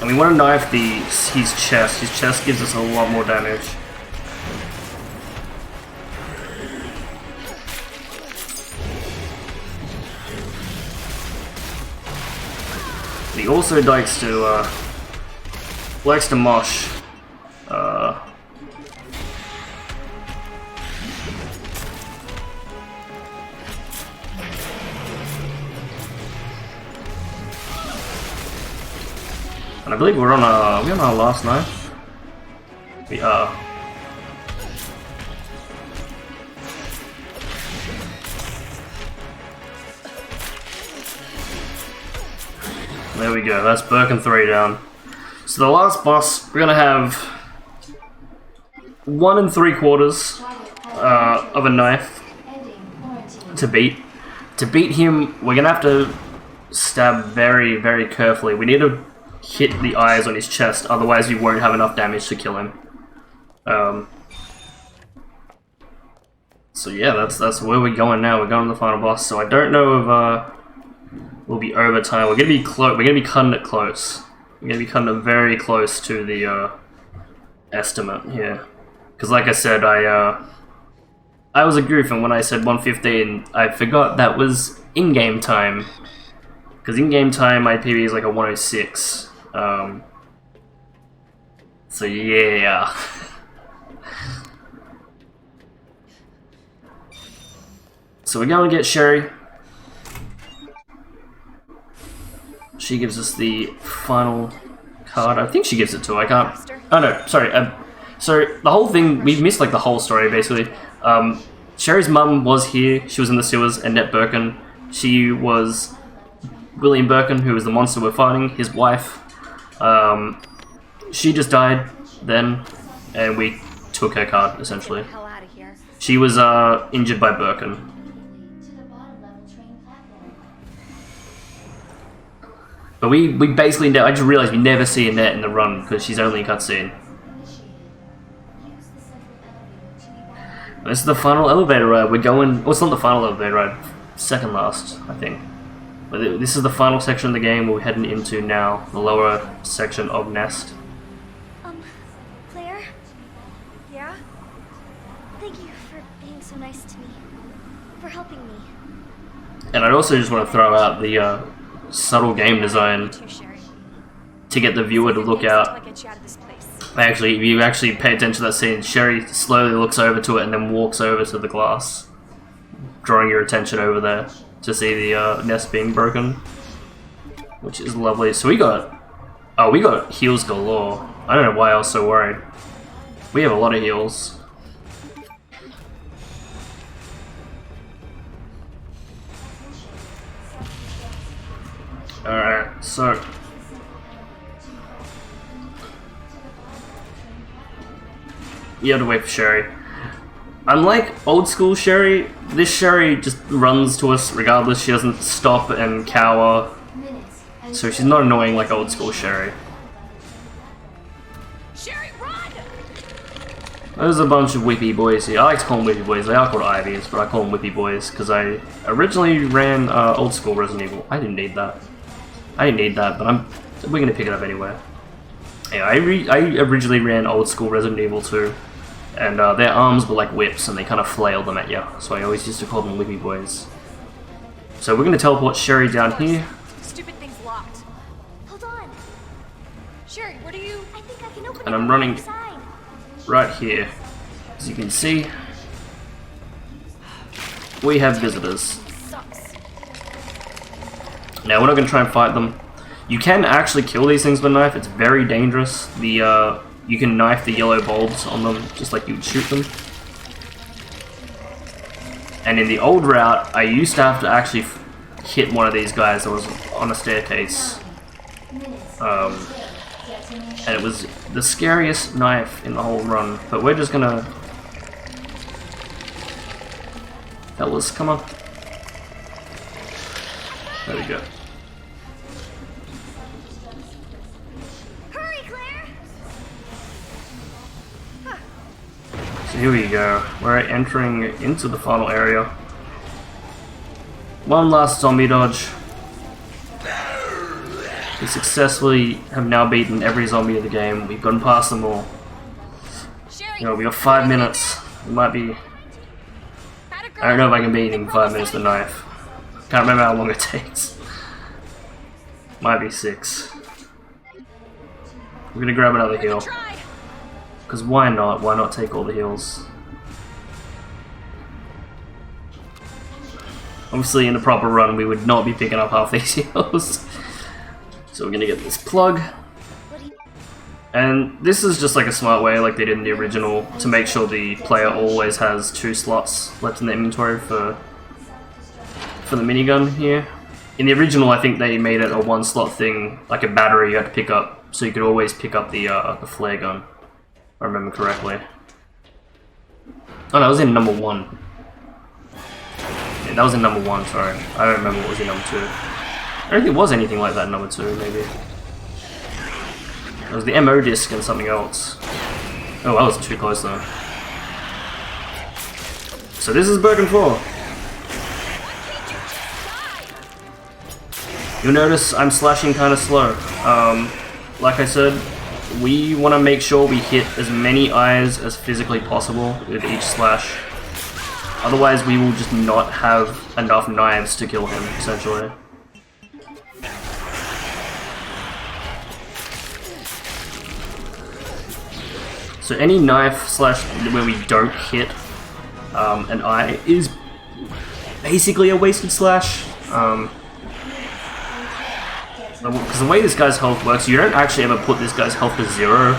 And we want to knife his chest. His chest gives us a lot more damage. He also likes to mosh. And I believe we're on our last knife. We are. There we go, that's Birkin 3 down. So the last boss, we're gonna have 1 3/4 of a knife to beat. To beat him, we're gonna have to stab very, very carefully. We need to hit the eyes on his chest, otherwise we won't have enough damage to kill him. So yeah, that's where we're going now. We're going to the final boss. So I don't know if we'll be over time. We're gonna be close. We're gonna be cutting it close. We're gonna be cutting it very close to the estimate here. Because like I said, I was a goof, and when I said 115, I forgot that was in-game time. Because in-game time, my PB is like a 106. So yeah. So we're going to get Sherry. She gives us the final card. I think she gives it to her. I can't. Oh no, sorry. So the whole thing, we missed like the whole story basically. Sherry's mum was here. She was in the sewers. Annette Birkin. She was William Birkin, who was the monster we're fighting. His wife. She just died then, and we took her card essentially. Hell out of here. She was injured by Birkin. But we basically, I just realized we never see Annette in the run because she's only in cutscene. This is the final elevator ride. We're going. Well, it's not the final elevator ride. Second last, I think. But this is the final section of the game we're heading into now. The lower section of Nest. Claire? Yeah? Thank you for being so nice to me. For helping me. And I'd also just want to throw out the subtle game design to get the viewer to look out. Actually, if you actually pay attention to that scene, Sherry slowly looks over to it and then walks over to the glass, drawing your attention over there to see the nest being broken, which is lovely. So we got heals galore. I don't know why I was so worried. We have a lot of heals. Alright, so you have to wait for Sherry. Unlike old school Sherry, this Sherry just runs to us regardless. She doesn't stop and cower so she's not annoying like old school Sherry. Sherry, run! There's a bunch of whippy boys here. I like to call them whippy boys. They are called Ivies, but I call them whippy boys because I originally ran old school Resident Evil. I didn't need that. But we're gonna pick it up anyway. Yeah, I originally ran old school Resident Evil 2, and their arms were like whips, and they kind of flailed them at you. So I always used to call them whippy boys. So we're gonna teleport Sherry down here. Stupid thing's locked. Hold on. Sherry, what are you? I think I can open it And I'm from the running other side. right here. As you can see, we have visitors. Sucks. Now we're not going to try and fight them. You can actually kill these things with a knife. It's very dangerous. You can knife the yellow bulbs on them just like you would shoot them. And in the old route, I used to have to actually hit one of these guys that was on a staircase. And it was the scariest knife in the whole run. But we're just gonna... Fellas, come on. There we go. Hurry, Claire! So here we go. We're entering into the final area. One last zombie dodge. We successfully have now beaten every zombie of the game. We've gotten past them all. Sherry, You know, we got 5 minutes. We might be... I don't know if I can beat him in 5 minutes with a knife. Can't remember how long it takes. Might be 6. We're gonna grab another heal. Try. Because why not? Why not take all the heals? Obviously, in the proper run, we would not be picking up half these heals. So we're gonna get this plug. And this is just like a smart way, like they did in the original, to make sure the player always has 2 slots left in the inventory for the minigun here. In the original, I think they made it a 1-slot thing, like a battery you had to pick up, so you could always pick up the flare gun, if I remember correctly. Oh no, it was in number 1. Yeah, that was in number 1, sorry. I don't remember what was in number 2. I don't think it was anything like that in number 2, maybe. It was the MO disc and something else. Oh, I was too close though. So this is Broken 4. You'll notice I'm slashing kind of slow. Like I said, we want to make sure we hit as many eyes as physically possible with each slash. Otherwise we will just not have enough knives to kill him, essentially. So any knife slash where we don't hit an eye is basically a wasted slash. Because the way this guy's health works, you don't actually ever put this guy's health to 0.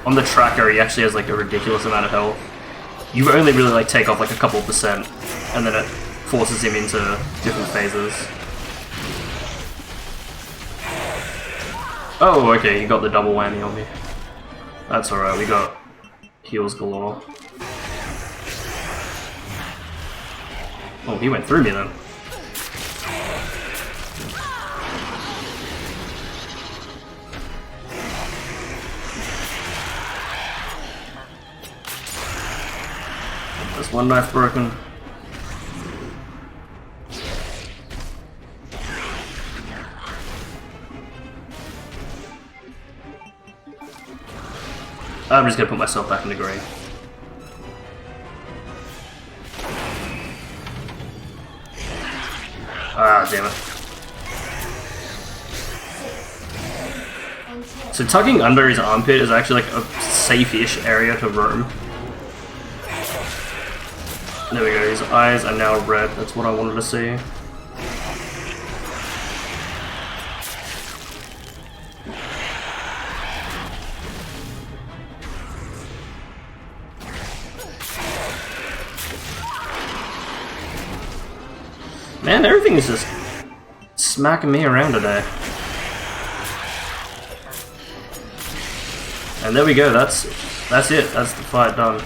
On the tracker, he actually has like a ridiculous amount of health. You only really like take off like a couple %, and then it forces him into different phases. Oh, okay, you got the double whammy on me. That's alright, we got heals galore. Oh, he went through me then. There's one knife broken. I'm just gonna put myself back in the green. Ah, damn it. So tucking under his armpit is actually like a safe-ish area to roam. There we go, his eyes are now red, that's what I wanted to see. Man, everything is just smacking me around today. And there we go, that's it, that's the fight done.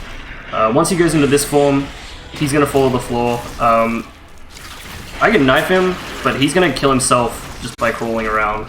Once he goes into this form, he's gonna follow the floor. I can knife him, but he's gonna kill himself just by crawling around.